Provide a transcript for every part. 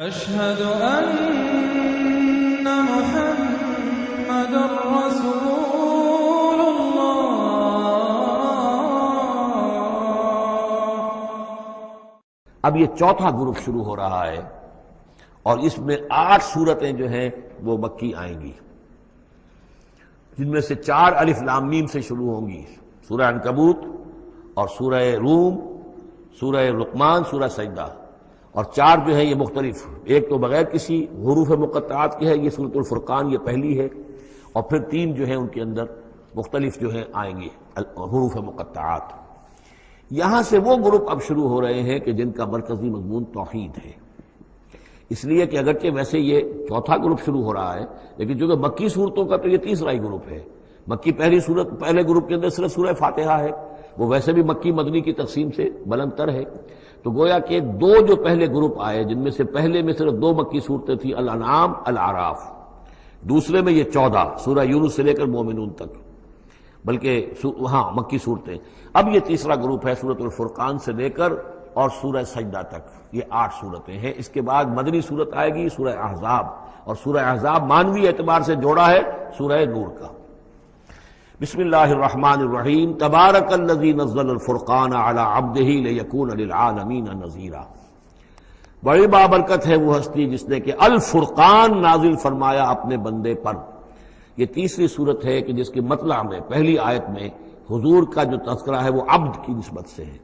أشهد أن محمد رسول الله۔ اب یہ چوتھا گروپ شروع ہو رہا ہے اور اس میں 8 سورتیں جو ہیں وہ مکی آئیں گی، جن میں سے 4 الف لام میم سے شروع ہوں گی، سورہ عنکبوت اور سورہ روم، سورہ لقمان، سورہ سجدہ، اور 4 جو ہیں یہ مختلف، ایک تو بغیر کسی حروف مقطعات کی ہے، یہ سورۃ الفرقان یہ پہلی ہے، اور پھر 3 جو ہیں ان کے اندر مختلف جو ہیں آئیں گے حروف مقطعات۔ یہاں سے وہ گروپ اب شروع ہو رہے ہیں کہ جن کا مرکزی مضمون توحید ہے، اس لیے کہ اگرچہ ویسے یہ چوتھا گروپ شروع ہو رہا ہے، لیکن چونکہ مکی صورتوں کا تو یہ تیسرا ہی گروپ ہے۔ مکی پہلے گروپ کے اندر صرف سورہ فاتحہ ہے، وہ ویسے بھی مکی مدنی کی تقسیم سے بلند تر ہے، تو گویا کہ 2 جو پہلے گروپ آئے، جن میں سے پہلے میں صرف 2 مکی صورتیں تھیں، الانعام، الاعراف، دوسرے میں یہ 14 سورہ یونس سے لے کر مومنون تک، بلکہ ہاں مکی صورتیں۔ اب یہ تیسرا گروپ ہے سورۃ الفرقان سے لے کر اور سورہ سجدہ تک، یہ 8 صورتیں ہیں۔ اس کے بعد مدنی صورت آئے گی سورہ احزاب، اور سورہ احزاب مانوی اعتبار سے جوڑا ہے سورہ نور کا۔ بسم اللہ الرحمن الرحیم، تبارک الذی نزل الفرقان علی عبدہ لیکون للعالمین نذیرا۔ بڑی بابرکت ہے وہ ہستی جس نے کہ الفرقان نازل فرمایا اپنے بندے پر۔ یہ تیسری صورت ہے کہ جس کی مطلع میں پہلی آیت میں حضور کا جو تذکرہ ہے وہ عبد کی نسبت سے ہے۔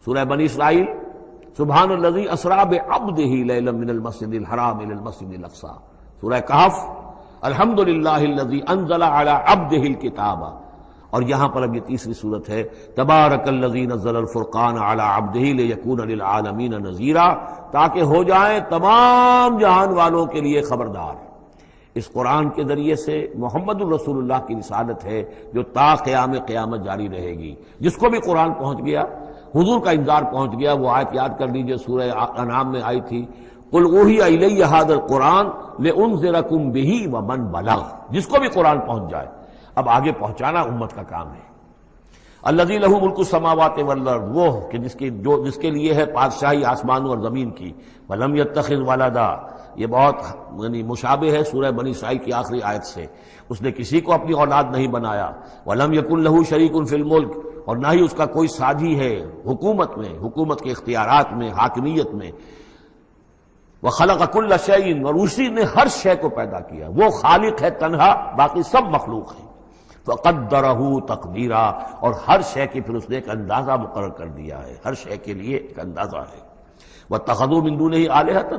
سورہ بنی اسرائیل، سبحان الذی اسری بعبدہ لیلا من المسجد الحرام الی المسجد الاقصی۔ سورہ کہف، الحمدللہ الذی انزل علی عبدہ الکتاب، اور یہاں پر اب یہ تیسری صورت ہے تبارک الذی نزل الفرقان علی عبدہ لیکون للعالمین نذیرا، تاکہ ہو جائیں تمام جہان والوں کے لیے خبردار۔ اس قرآن کے ذریعے سے محمد الرسول اللہ کی رسالت ہے جو تا قیام قیامت جاری رہے گی۔ جس کو بھی قرآن پہنچ گیا، حضور کا انذار پہنچ گیا، وہ آیت یاد کر لیجئے سورہ انعام میں آئی تھی، قل اوحی الی ھذا القرآن لانذرکم بہ ومن بلغ۔ جس کو بھی قرآن پہنچ جائے، اب آگے پہنچانا امت کا کام ہے۔ الذی لہ ملک السماوات والارض، وہ کہ جس کے لیے ہے بادشاہی آسمانوں اور زمین کی، ولم یتخذ ولدا، یہ بہت مشابہ ہے سورہ بنی اسرائیل کی آخری آیت سے، اس نے کسی کو اپنی اولاد نہیں بنایا، ولم یکن لہ شریک فی الملک، اور نہ ہی اس کا کوئی ساجی ہے حکومت میں، حکومت کے اختیارات میں، حاکمیت میں، وخلق کل شیء، اور اسی نے ہر شے کو پیدا کیا، وہ خالق ہے تنہا، باقی سب مخلوق ہیں، فقدرہ تقدیرا، اور ہر شے کی پھر اس نے ایک اندازہ مقرر کر دیا ہے، ہر شے کے لیے ایک اندازہ ہے۔ واتخذوا من دونہ آلہۃ،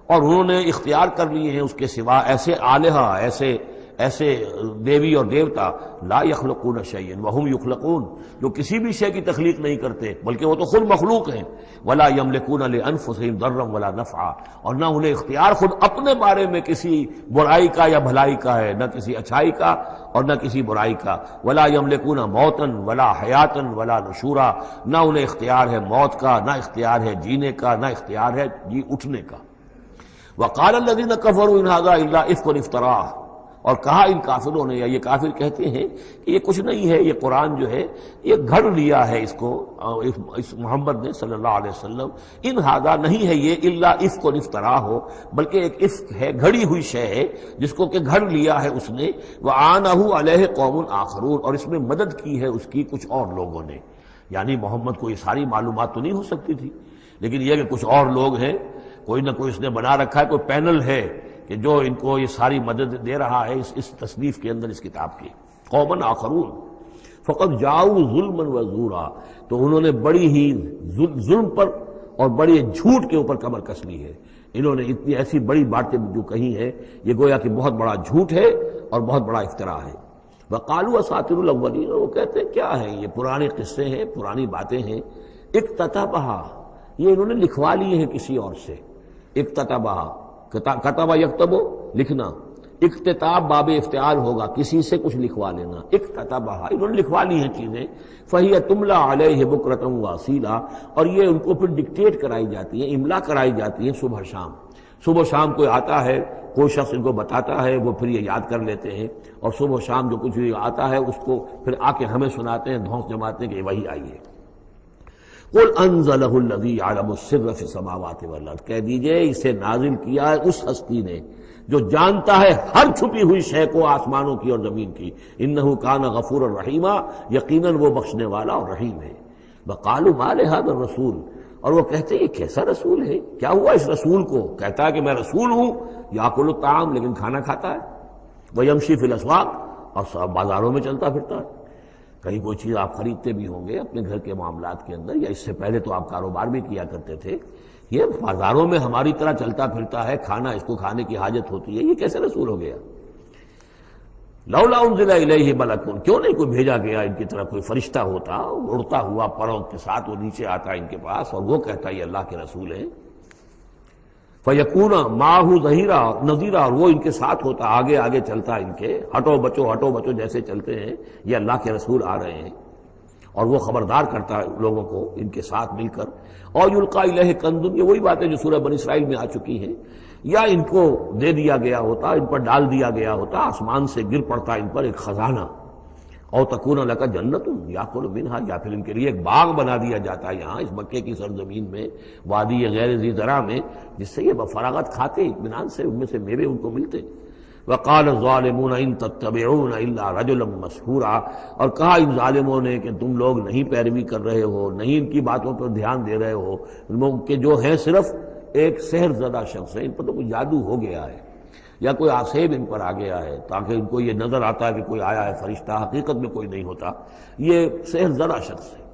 اور انہوں نے اختیار کر لیے ہیں اس کے سوا ایسے آلہہ، ایسے دیوی اور دیوتا، لا یخلقون شیئا وہم یخلقون، جو کسی بھی شے کی تخلیق نہیں کرتے بلکہ وہ تو خود مخلوق ہیں، ولا یملکون لانفسہم ضرا ولا نفعا، اور نہ انہیں اختیار خود اپنے بارے میں کسی برائی کا یا بھلائی کا ہے، نہ کسی اچھائی کا اور نہ کسی برائی کا، ولا یملکون موتا ولا حیاتا ولا نشورا، نہ انہیں اختیار ہے موت کا، نہ اختیار ہے جینے کا، نہ اختیار ہے جی اٹھنے کا۔ وقال الذین کفروا ان ھذا الا افک افتراہ، اور کہا ان کافروں نے، یا یہ کافر کہتے ہیں کہ یہ کچھ نہیں ہے، یہ قرآن جو ہے یہ گھڑ لیا ہے، اس کو اس محمد نے صلی اللہ علیہ وسلم، ان ھذا نہیں ہے یہ الا افک افتراہ ہو، بلکہ ایک افک ہے، گھڑی ہوئی شے ہے جس کو کہ گھڑ لیا ہے اس نے، وعانہ علیہ قوم آخرون، اور اس میں مدد کی ہے اس کی کچھ اور لوگوں نے۔ یعنی محمد کو یہ ساری معلومات تو نہیں ہو سکتی تھی، لیکن یہ کہ کچھ اور لوگ ہیں، کوئی نہ کوئی اس نے بنا رکھا ہے، کوئی پینل ہے کہ جو ان کو یہ ساری مدد دے رہا ہے اس تصنیف کے اندر، اس کتاب کی۔ قومن آخرون فقط جاؤ ظلما و زورا، تو انہوں نے بڑی ہی ظلم پر اور بڑی جھوٹ کے اوپر کمر کس لی ہے، انہوں نے اتنی ایسی بڑی باتیں جو کہی ہیں، یہ گویا کہ بہت بڑا جھوٹ ہے اور بہت بڑا افتراء ہے۔ وقالوا اساطیر الاولین، وہ کہتے ہیں کیا ہیں یہ پرانے قصے ہیں، پرانی باتیں ہیں، اکتتبھا، یہ انہوں نے لکھوا لیے ہیں کسی اور سے۔ اکتتبھا، کتب یکتب لکھنا، اکتتاب باب افتعال ہوگا، کسی سے کچھ لکھوا لینا، اکتتبھا، انہوں نے لکھوا لی ہیں چیزیں، فہی تملا علیہ بکرۃ واصیلا، اور یہ ان کو پھر ڈکٹیٹ کرائی جاتی ہیں، املا کرائی جاتی ہیں صبح شام۔ صبح شام کوئی آتا ہے، کوئی شخص ان کو بتاتا ہے، وہ پھر یہ یاد کر لیتے ہیں، اور صبح شام جو کچھ بھی آتا ہے اس کو پھر آ کے ہمیں سناتے ہیں، دھونس جماتے ہیں کہ وہی آئی ہے۔ قل انزلہ الذی یعلم السر فی السماوات والارض، کہہ دیجئے اسے نازل کیا ہے اس ہستی نے جو جانتا ہے ہر چھپی ہوئی شے کو آسمانوں کی اور زمین کی، انہ کان غفورا رحیما، یقیناً وہ بخشنے والا اور رحیم ہے۔ وقالوا ما لهذا الرسول، اور وہ کہتے ہیں یہ کیسا رسول ہے، کیا ہوا اس رسول کو، کہتا ہے کہ میں رسول ہوں، یاکل الطعام، لیکن کھانا کھاتا ہے، ویمشی فی الاسواق، اور سب بازاروں میں چلتا پھرتا ہے۔ کہیں کوئی چیز آپ خریدتے بھی ہوں گے اپنے گھر کے معاملات کے اندر، یا اس سے پہلے تو آپ کاروبار بھی کیا کرتے تھے، یہ بازاروں میں ہماری طرح چلتا پھرتا ہے، کھانا اس کو کھانے کی حاجت ہوتی ہے، یہ کیسے رسول ہو گیا؟ لولا انزل الیہ ملک، کیوں نہیں کوئی بھیجا گیا ان کی طرف کوئی فرشتہ ہوتا، اڑتا ہوا پروں کے ساتھ وہ نیچے آتا ان کے پاس اور وہ کہتا یہ اللہ کے رسول ہیں، فیکون معہ ظہیرا نذیرا، اور وہ ان کے ساتھ ہوتا، آگے آگے چلتا ان کے، ہٹو بچو جیسے چلتے ہیں یہ اللہ کے رسول آ رہے ہیں، اور وہ خبردار کرتا ہے لوگوں کو ان کے ساتھ مل کر۔ اور یلقا الیہ کنز، یہ وہی باتیں جو سورہ بنی اسرائیل میں آ چکی ہیں، یا ان کو دے دیا گیا ہوتا، ان پر ڈال دیا گیا ہوتا، آسمان سے گر پڑتا ان پر ایک خزانہ، او تکون لک جنت یاکل منہا، یا پھر ان کے لیے ایک باغ بنا دیا جاتا ہے یہاں اس مکے کی سرزمین میں، وادی غیر ذی زرع میں، جس سے یہ بفراغت کھاتے اطمینان سے، ان میں سے میوے ان کو ملتے۔ وقال الظالمون ان تتبعون الا رجلا مسحورا، اور کہا ان ظالموں نے کہ تم لوگ نہیں پیروی کر رہے ہو، نہیں ان کی باتوں پر دھیان دے رہے ہو، کہ جو ہیں صرف ایک سحر زدہ شخص ہے، ان پر تو کوئی جادو ہو گیا ہے یا کوئی آسیب ان پر آ گیا ہے، تاکہ ان کو یہ نظر آتا ہے کہ کوئی آیا ہے فرشتہ، حقیقت میں کوئی نہیں ہوتا، یہ سحر زدہ شخص ہے۔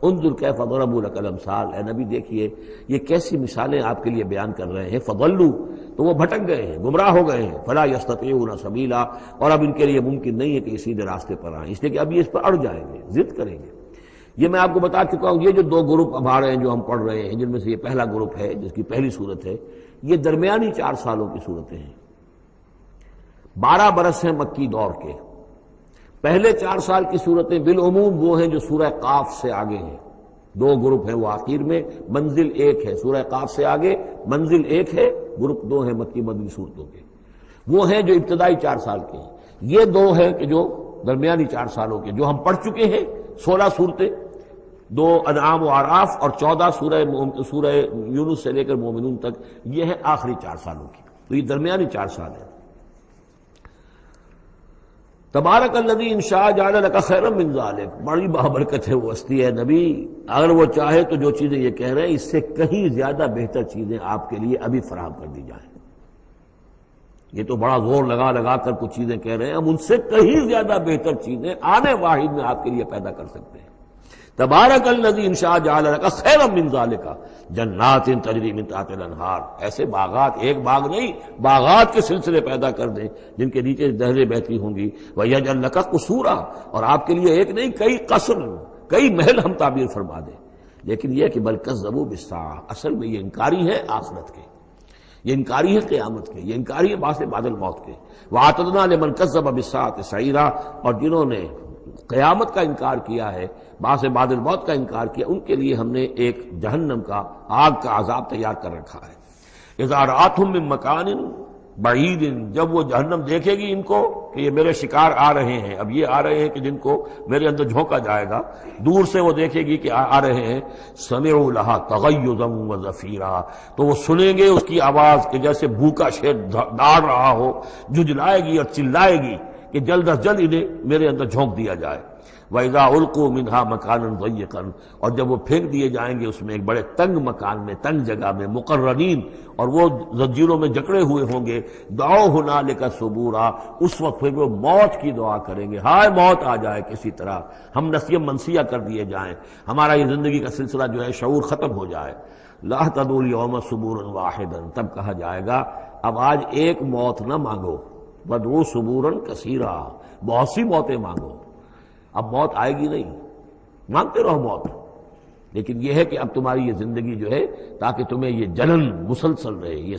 انظر کیف ضربوا لک الامثال، اے نبی دیکھیے یہ کیسی مثالیں آپ کے لیے بیان کر رہے ہیں، فضلوا، تو وہ بھٹک گئے ہیں، گمراہ ہو گئے ہیں، فلا یستطیعون سبیلا، اور اب ان کے لیے ممکن نہیں ہے کہ سیدھے راستے پر آئیں، اس لیے کہ اب یہ اس پر اڑ جائیں گے، ضد کریں گے۔ یہ میں آپ کو بتا چکا ہوں، یہ جو دو گروپ اب آ رہے ہیں جو ہم پڑھ رہے ہیں، جن میں سے یہ پہلا گروپ ہے جس کی پہلی صورت ہے، یہ درمیانی 4 سالوں کی صورتیں ہیں، 12 برس ہیں مکی دور کے۔ پہلے 4 سال کی صورتیں بالعموم وہ ہیں جو سورہ قاف سے آگے ہیں، 2 گروپ ہیں وہ آخر میں، منزل 1 ہے، سورہ قاف سے آگے منزل 1 ہے، گروپ 2 ہیں مکی مدنی صورتوں کے، وہ ہیں جو ابتدائی 4 سال کے ہیں۔ یہ 2 ہیں کہ جو درمیانی 4 سالوں کے، جو ہم پڑھ چکے ہیں 16 صورتیں، 2 انعام و اعراف اور 14 سورہ یونس سے لے کر مومنون تک، یہ ہے آخری 4 سالوں کی، تو یہ درمیانی 4 سال ہے۔ تبارک الذی ان شاء جعل لک خیرا من ذلک، بڑی بابرکت ہے وہ ہستی ہے نبی، اگر وہ چاہے تو جو چیزیں یہ کہہ رہے ہیں اس سے کہیں زیادہ بہتر چیزیں آپ کے لیے ابھی فراہم کر دی جائیں۔ یہ تو بڑا زور لگا کر کچھ چیزیں کہہ رہے ہیں، ہم ان سے کہیں زیادہ بہتر چیزیں آنے واحد میں آپ کے لیے پیدا کر سکتے ہیں۔ تبارک الذی ان شاء جعل لک خیرا من ذلک جنات تجری من تحتها الانہار، ایسے باغات، ایک باغ نہیں، باغات کے سلسلے پیدا کر دیں جن کے نیچے نہریں بہتی ہوں گی، ویجعل لک قصورا، اور آپ کے لیے ایک نہیں کئی قصر، کئی محل ہم تعبیر فرما دیں۔ لیکن یہ کہ بل کذبوا بالساعہ، اصل میں یہ انکاری ہے آخرت کے، یہ انکاری ہے قیامت کے، یہ انکاری ہے بعث بعد الموت کے۔ وَأَعْتَدْنَا لِمَنْ كَذَّبَ بِالسَّاعَةِ سَعِيرًا، اور جنہوں نے قیامت کا انکار کیا ہے، بعث بعد الموت کا انکار کیا، ان کے لیے ہم نے ایک جہنم کا، آگ کا عذاب تیار کر رکھا ہے۔ اذا رأتهم من مکان بعید، جب وہ جہنم دیکھے گی ان کو کہ یہ میرے شکار آ رہے ہیں، اب یہ آ رہے ہیں کہ جن کو میرے اندر جھونکا جائے گا، دور سے وہ دیکھے گی کہ آ رہے ہیں، سمعوا لها تغیظا وزفیرا، تو وہ سنیں گے اس کی آواز کہ جیسے بھوکا شیر ڈاڑ رہا ہو، جھجلائے گی اور چلائے گی کہ جلد از جلد انہیں میرے اندر جھونک دیا جائے۔ وَإِذَا أُلْقُوا مِنْهَا مَكَانًا ضَيِّقًا، اور جب وہ پھینک دیے جائیں گے اس میں ایک بڑے تنگ مکان میں، تنگ جگہ میں، مقرنین، اور وہ زنجیروں میں جکڑے ہوئے ہوں گے، دعوا هُنَالِكَ ثُبُورًا، اس وقت پھر وہ موت کی دعا کریں گے، ہائے موت آ جائے کسی طرح، ہم نسیہ منسیہ کر دیے جائیں، ہمارا یہ زندگی کا سلسلہ جو ہے شعور ختم ہو جائے۔ لَا تَدْعُوا الْيَوْمَ ثُبُورًا وَاحِدًا، تب کہا جائے گا اب آج ایک موت نہ مانگو، وَادْعُوا ثُبُورًا كَثِيرًا، بہت سی موتیں مانگو، اب موت آئے گی نہیں، مانگتے رہو موت، لیکن یہ ہے کہ اب تمہاری یہ زندگی جو ہے تاکہ تمہیں یہ جلن مسلسل رہے، یہ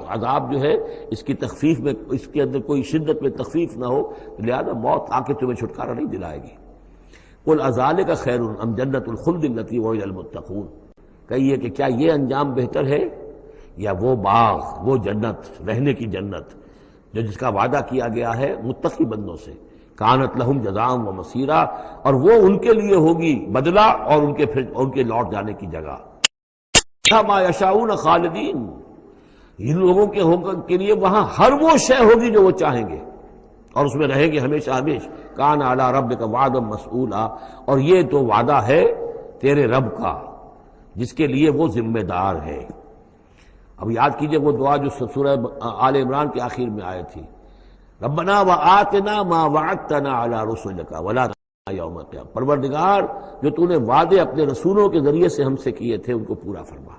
عذاب جو ہے اس کی تخفیف میں، اس کے اندر کوئی شدت میں تخفیف نہ ہو، لہذا موت آ کے تمہیں چھٹکارا نہیں دلائے گی۔ قل اذالک خیر ام جنت الخلد التی وعد المتقون، کہیے کہ کیا یہ انجام بہتر ہے یا وہ باغ، وہ جنت، رہنے کی جنت جو جس کا وعدہ کیا گیا ہے متقی بندوں سے، کانت لہم جزاء و مصیرا، اور وہ ان کے لیے ہوگی بدلہ اور ان کے لوٹ جانے کی جگہ۔ ما یشاؤون خالدین، ان لوگوں کے لیے وہاں ہر وہ شے ہوگی جو وہ چاہیں گے اور اس میں رہیں گے ہمیشہ ہمیشہ۔ کان علی ربک وعدا مسئولا، اور یہ تو وعدہ ہے تیرے رب کا جس کے لیے وہ ذمہ دار ہے۔ اب یاد کیجئے وہ دعا جو سورہ آل عمران کے آخر میں آئی تھی، ربنا وآتنا ما وعدتنا علی رسلک ولا تخزنا یوم القیامہ، پروردگار جو تو نے وعدے اپنے رسولوں کے ذریعے سے ہم سے کیے تھے ان کو پورا فرما۔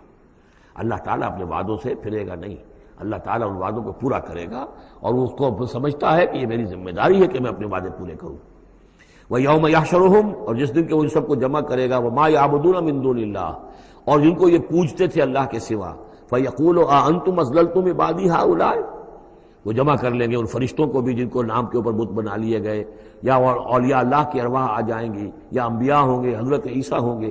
اللہ تعالیٰ اپنے وعدوں سے پھرے گا نہیں، اللہ تعالیٰ ان وعدوں کو پورا کرے گا، اور وہ اس کو سمجھتا ہے کہ یہ میری ذمہ داری ہے کہ میں اپنے وعدے پورے کروں۔ وَيَوْمَ يَحْشُرُهُمْ، اور جس دن کہ وہ ان سب کو جمع کرے گا، وَمَا يَعْبُدُونَ مِن دُونِ اللَّهِ، اور جن کو یہ پوجتے تھے اللہ کے سوا، فَيَقُولُ أَأَنْتُمْ أَضْلَلْتُمْ عِبَادِي هَؤُلَاءِ، وہ جمع کر لیں گے ان فرشتوں کو بھی جن کو نام کے اوپر بت بنا لیے گئے، یا اولیاء اللہ کی ارواح آ جائیں گی، یا انبیاء ہوں گے، حضرت عیسیٰ ہوں گے،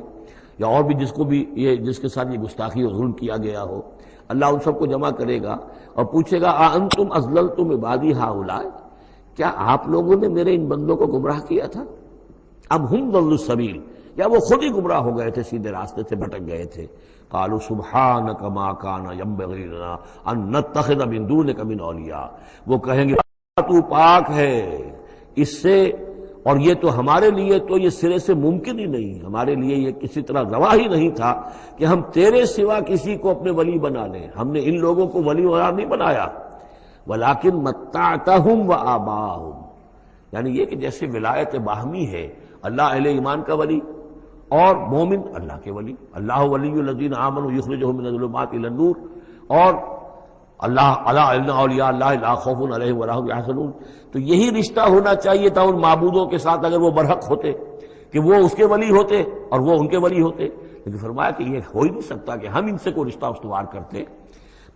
یا اور بھی جس کے ساتھ یہ گستاخی اور ظلم کیا گیا ہو، اللہ ان سب کو جمع کرے گا اور پوچھے گا أَأَنْتُمْ أَضْلَلْتُمْ عِبَادِي هَؤُلَاءِ، کیا آپ لوگوں نے میرے ان بندوں کو گمراہ کیا تھا؟ اب ہم ضلوا السبیل، یا وہ خود ہی گمراہ ہو گئے تھے، سیدھے راستے سے بھٹک گئے تھے۔ قالوا سبحانک ما کان ینبغی لنا ان نتخذ من دونک من اولیاء، وہ کہیں گے تو پاک ہے اس سے، اور یہ تو ہمارے لیے تو یہ سرے سے ممکن ہی نہیں، ہمارے لیے یہ کسی طرح روا ہی نہیں تھا کہ ہم تیرے سوا کسی کو اپنے ولی بنا لیں، ہم نے ان لوگوں کو ولی قرار نہیں بنایا۔ ولیکن متعتہم وآباءہم، یعنی یہ کہ جیسے ولایت باہمی ہے، اللہ اہل ایمان کا ولی اور مومن اللہ کے ولی، اللہ ولی الذین آمنوا یخرجہم من الظلمات الی النور، اور اللہ الا ان اولیاء اللہ لا خوف علیہم ولا هم یحزنون، تو یہی رشتہ ہونا چاہیے تھا ان معبودوں کے ساتھ اگر وہ برحق ہوتے، کہ وہ اس کے ولی ہوتے اور وہ ان کے ولی ہوتے، لیکن فرمایا کہ یہ ہو ہی نہیں سکتا کہ ہم ان سے کوئی رشتہ استوار کرتے۔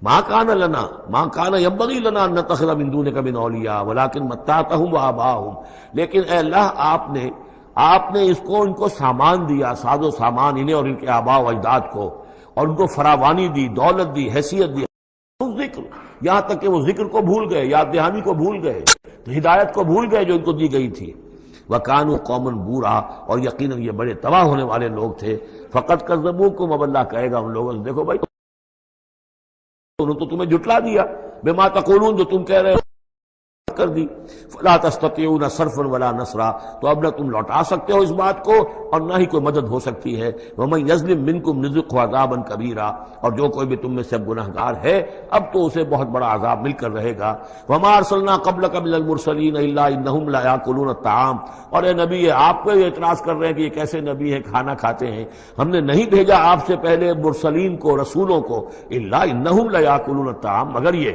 ما کان لنا ما کان ينبغي لنا ان نتخذ من دونك من اولیاء ولكن متعتهم وآباءهم، لیکن اے اللہ آپ نے ان کو سامان دیا، ساز و سامان انہیں اور ان کے آباء و اجداد کو، اور ان کو فراوانی دی، دولت دی، حیثیت دی، ذکر، یہاں تک کہ وہ ذکر کو بھول گئے، یاد دہانی کو بھول گئے، ہدایت کو بھول گئے جو ان کو دی گئی تھی۔ وَكَانُوا قَوْمًا بُورًا، اور یقیناً یہ بڑے تباہ ہونے والے لوگ تھے۔ فَقَدْ كَذَّبُوكُمْ، اب اللہ کہے گا ان لوگوں سے دیکھو بھائی انہوں تو تمہیں جھٹلا دیا، بما تقولون، جو تم کہہ رہے ہو کر دی۔ فلا تستطيعون صرفا ولا نصرا، تو اب نہ تم لوٹا سکتے ہو اس بات کو اور نہ ہی کوئی مدد ہو سکتی ہے۔ ومن یظلم منکم نذقه عذابا کبیرا، اور جو کوئی بھی تم میں سے گناہگار ہے اب تو اسے بہت بڑا عذاب مل کر رہے گا۔ وما ارسلنا قبلک من المرسلین الا انہم لا یاکلون الطعام، اور اے نبی آپ کو یہ اعتراض کر رہے ہیں کہ یہ کیسے نبی ہے کھانا کھاتے ہیں، ہم نے نہیں بھیجا آپ سے پہلے مرسلین کو، رسولوں کو، الا انہم لا یاکلون الطعام، مگر یہ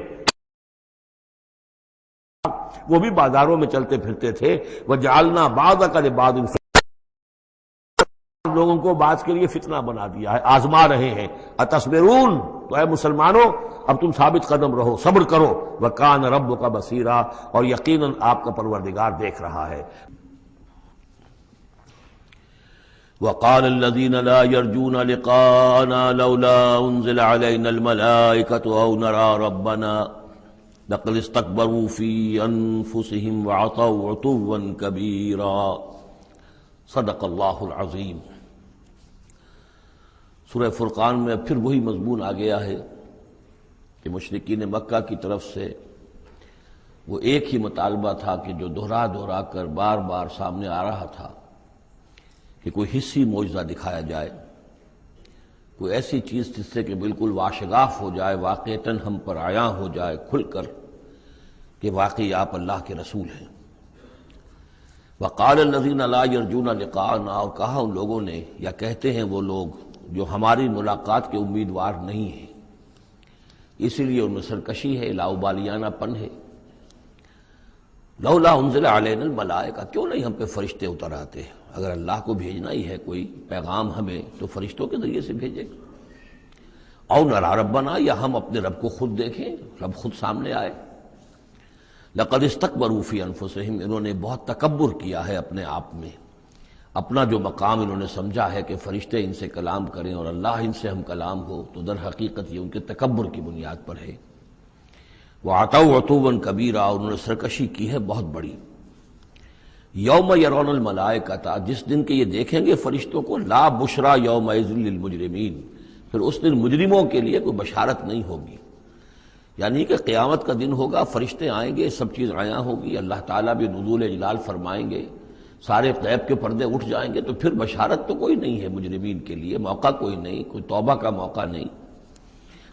وہ بھی بازاروں میں چلتے پھرتے تھے۔ وَجَعَلْنَا بَعْضَكَ لِبَعْضٍ فتنة، لوگوں کو بعض کے لیے فتنہ بنا دیا ہے، آزما رہے ہیں۔ اتصبرون، تو اے مسلمانوں اب تم ثابت قدم رہو، صبر کرو۔ وَكَانَ رَبُّكَ بَصِيرًا، اور یقیناً آپ کا پروردگار دیکھ رہا ہے۔ وَقَالَ الَّذِينَ لَا يَرْجُونَ لِقَاءَنَا لَوْلَا أُنزِلَ عَلَيْنَا الْمَلَائِكَةُ أَوْ نَرَىٰ رَبَّنَا لقد استكبروا في انفسهم وعتوا عتوا كبيرا۔ صدق اللہ العظیم۔ سورہ فرقان میں پھر وہی مضمون آ گیا ہے کہ مشرکین مکہ کی طرف سے وہ ایک ہی مطالبہ تھا کہ جو دہرا کر بار بار سامنے آ رہا تھا کہ کوئی حصی معجزہ دکھایا جائے، کوئی ایسی چیز جس سے کہ بالکل واشگاف ہو جائے، واقعتاً ہم پر عیاں ہو جائے کھل کر کہ واقعی آپ اللہ کے رسول ہیں۔ وقال الذین لا یرجون لقاءنا، اور کہا ان لوگوں نے، یا کہتے ہیں وہ لوگ جو ہماری ملاقات کے امیدوار نہیں ہیں، اسی لیے ان میں سرکشی ہے، لاؤبالیانہ پن ہے۔ لولا انزل علینا الملائکہ، کیوں نہیں ہم پہ فرشتے اتر آتے؟ اگر اللہ کو بھیجنا ہی ہے کوئی پیغام ہمیں تو فرشتوں کے ذریعے سے بھیجے۔ او نرا ربنا، یا ہم اپنے رب کو خود دیکھیں، رب خود سامنے آئے۔ لقد استکبروا فی انفسہم، انہوں نے بہت تکبر کیا ہے اپنے آپ میں، اپنا جو مقام انہوں نے سمجھا ہے کہ فرشتے ان سے کلام کریں اور اللہ ان سے ہم کلام ہو، تو در حقیقت یہ ان کے تکبر کی بنیاد پر ہے۔ وَعَتَوْا عُتُوًّا كَبِيرًا، انہوں نے سرکشی کی ہے بہت بڑی۔ یوم یرون الملائکۃ، جس دن کے یہ دیکھیں گے فرشتوں کو، لا بشرا یومئذ للمجرمین، پھر اس دن مجرموں کے لیے کوئی بشارت نہیں ہوگی۔ یعنی کہ قیامت کا دن ہوگا، فرشتے آئیں گے، سب چیز عیاں ہوگی، اللہ تعالیٰ بھی نزول جلال فرمائیں گے، سارے غیب کے پردے اٹھ جائیں گے، تو پھر بشارت تو کوئی نہیں ہے مجرمین کے لیے، موقع کوئی نہیں، کوئی توبہ کا موقع نہیں۔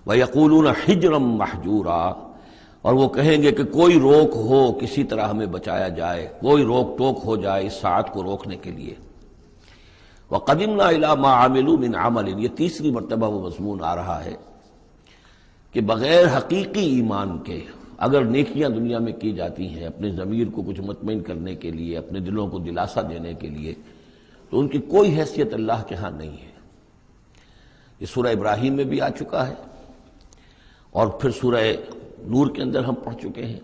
وَيَقُولُونَ حِجْرًا مَحْجُورًا، اور وہ کہیں گے کہ کوئی روک ہو، کسی طرح ہمیں بچایا جائے، کوئی روک ٹوک ہو جائے اس ساعت کو روکنے کے لیے۔ وَقَدِمْنَا إِلَىٰ مَا عَمِلُوا مِنْ عَمَلٍ، یہ تیسری مرتبہ وہ مضمون آ رہا ہے کہ بغیر حقیقی ایمان کے اگر نیکیاں دنیا میں کی جاتی ہیں اپنے ضمیر کو کچھ مطمئن کرنے کے لیے، اپنے دلوں کو دلاسا دینے کے لیے، تو ان کی کوئی حیثیت اللہ کے ہاں نہیں ہے۔ یہ سورہ ابراہیم میں بھی آ چکا ہے، اور پھر سورہ نور کے اندر ہم پڑھ چکے ہیں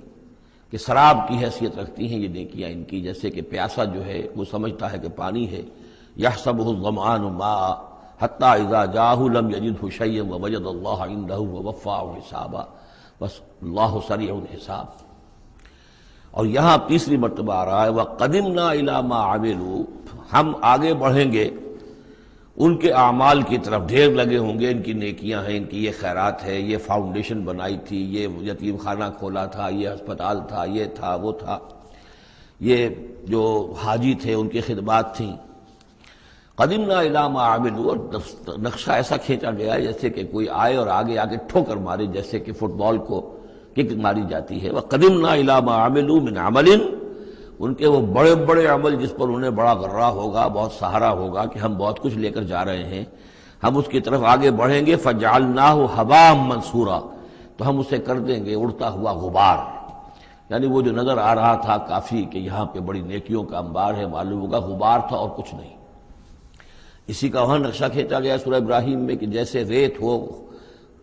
کہ سراب کی حیثیت رکھتی ہیں یہ نیکیاں ان کی، جیسے کہ پیاسا جو ہے وہ سمجھتا ہے کہ پانی ہے، یحسبہ الظمآن ماء حتی اذا جاءہ لم یجدہ شیئا ووجد اللہ عندہ ووفاہ حسابا، بس اللہ سریع الحساب۔ اور یہاں تیسری مرتبہ آ رہا ہے وَقَدِمْنَا إِلَىٰ مَا عَمِلُوا، ہم آگے بڑھیں گے ان کے اعمال کی طرف، ڈھیر لگے ہوں گے، ان کی نیکیاں ہیں، ان کی یہ خیرات ہے، یہ فاؤنڈیشن بنائی تھی، یہ یتیم خانہ کھولا تھا، یہ ہسپتال تھا، یہ تھا وہ تھا، یہ جو حاجی تھے ان کی خدمات تھیں۔ قدمنا الی ما عملوا، اور نقشہ ایسا کھینچا گیا ہے جیسے کہ کوئی آئے اور آگے آگے ٹھوکر مارے، جیسے کہ فٹ بال کو کک ماری جاتی ہے۔ وقدمنا الی ما عملوا من عمل، ان کے وہ بڑے بڑے عمل جس پر انہیں بڑا غرہ ہوگا، بہت سہارا ہوگا کہ ہم بہت کچھ لے کر جا رہے ہیں، ہم اس کی طرف آگے بڑھیں گے۔ فجعلناہ ھباء منثورا، تو ہم اسے کر دیں گے اڑتا ہوا غبار۔ یعنی وہ جو نظر آ رہا تھا کافی کہ یہاں پہ بڑی نیکیوں کا انبار ہے، معلوم ہوگا غبار تھا اور کچھ نہیں۔ اسی کا وہاں نقشہ کھینچا گیا سورہ ابراہیم میں کہ جیسے ریت ہو،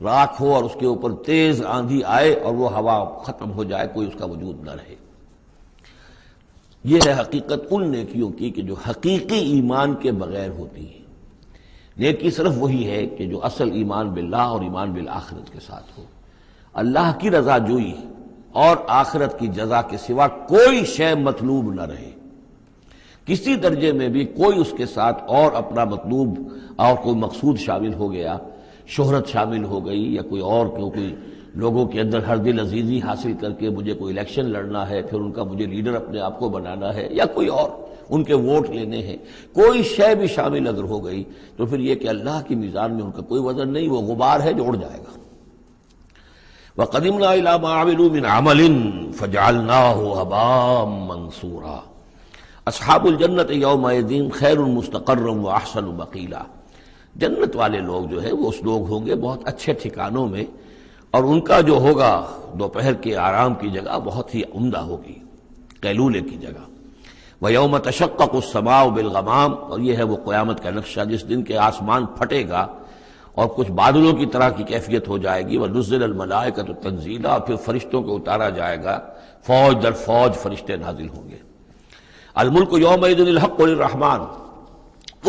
راکھ ہو، اور اس کے اوپر تیز آندھی آئے اور وہ ہوا ختم ہو جائے، کوئی اس کا وجود نہ رہے۔ یہ ہے حقیقت ان نیکیوں کی کہ جو حقیقی ایمان کے بغیر ہوتی ہیں۔ نیکی صرف وہی ہے کہ جو اصل ایمان باللہ اور ایمان بالآخرت کے ساتھ ہو، اللہ کی رضا جوئی اور آخرت کی جزا کے سوا کوئی شے مطلوب نہ رہے، کسی درجے میں بھی کوئی اس کے ساتھ اور اپنا مطلوب اور کوئی مقصود شامل ہو گیا، شہرت شامل ہو گئی، یا کوئی اور کوئی لوگوں کے اندر ہر دل عزیزی حاصل کر کے مجھے کوئی الیکشن لڑنا ہے، پھر ان کا مجھے لیڈر اپنے آپ کو بنانا ہے، یا کوئی اور ان کے ووٹ لینے ہیں، کوئی شے بھی شامل اگر ہو گئی تو پھر یہ کہ اللہ کی میزان میں ان کا کوئی وزن نہیں، وہ غبار ہے جو اڑ جائے گا۔ وَقَدِمْنَا إِلَىٰ مَا عَمِلُوا مِنْ عَمَلٍ فَجَعَلْنَاهُ هَبَاءً مَنثُورًا۔ اصحاب الجنت یومئذ خیر مستقرا واحسن مقیلا، جنت والے لوگ جو ہے وہ اس لوگ ہوں گے بہت اچھے ٹھکانوں میں، اور ان کا جو ہوگا دوپہر کے آرام کی جگہ بہت ہی عمدہ ہوگی، قیلولے کی جگہ۔ وَيَوْمَ تَشَقَّقُ السَّمَاءُ بِالْغَمَامِ، اور یہ ہے وہ قیامت کا نقشہ جس دن کے آسمان پھٹے گا اور کچھ بادلوں کی طرح کی کیفیت ہو جائے گی۔ وَنُزِّلَ الْمَلَائِكَةُ تَنزِيلًا، اور پھر فرشتوں کو اتارا جائے گا، فوج در فوج فرشتے نازل ہوں گے۔ الملک یومئذ الحق للرحمن،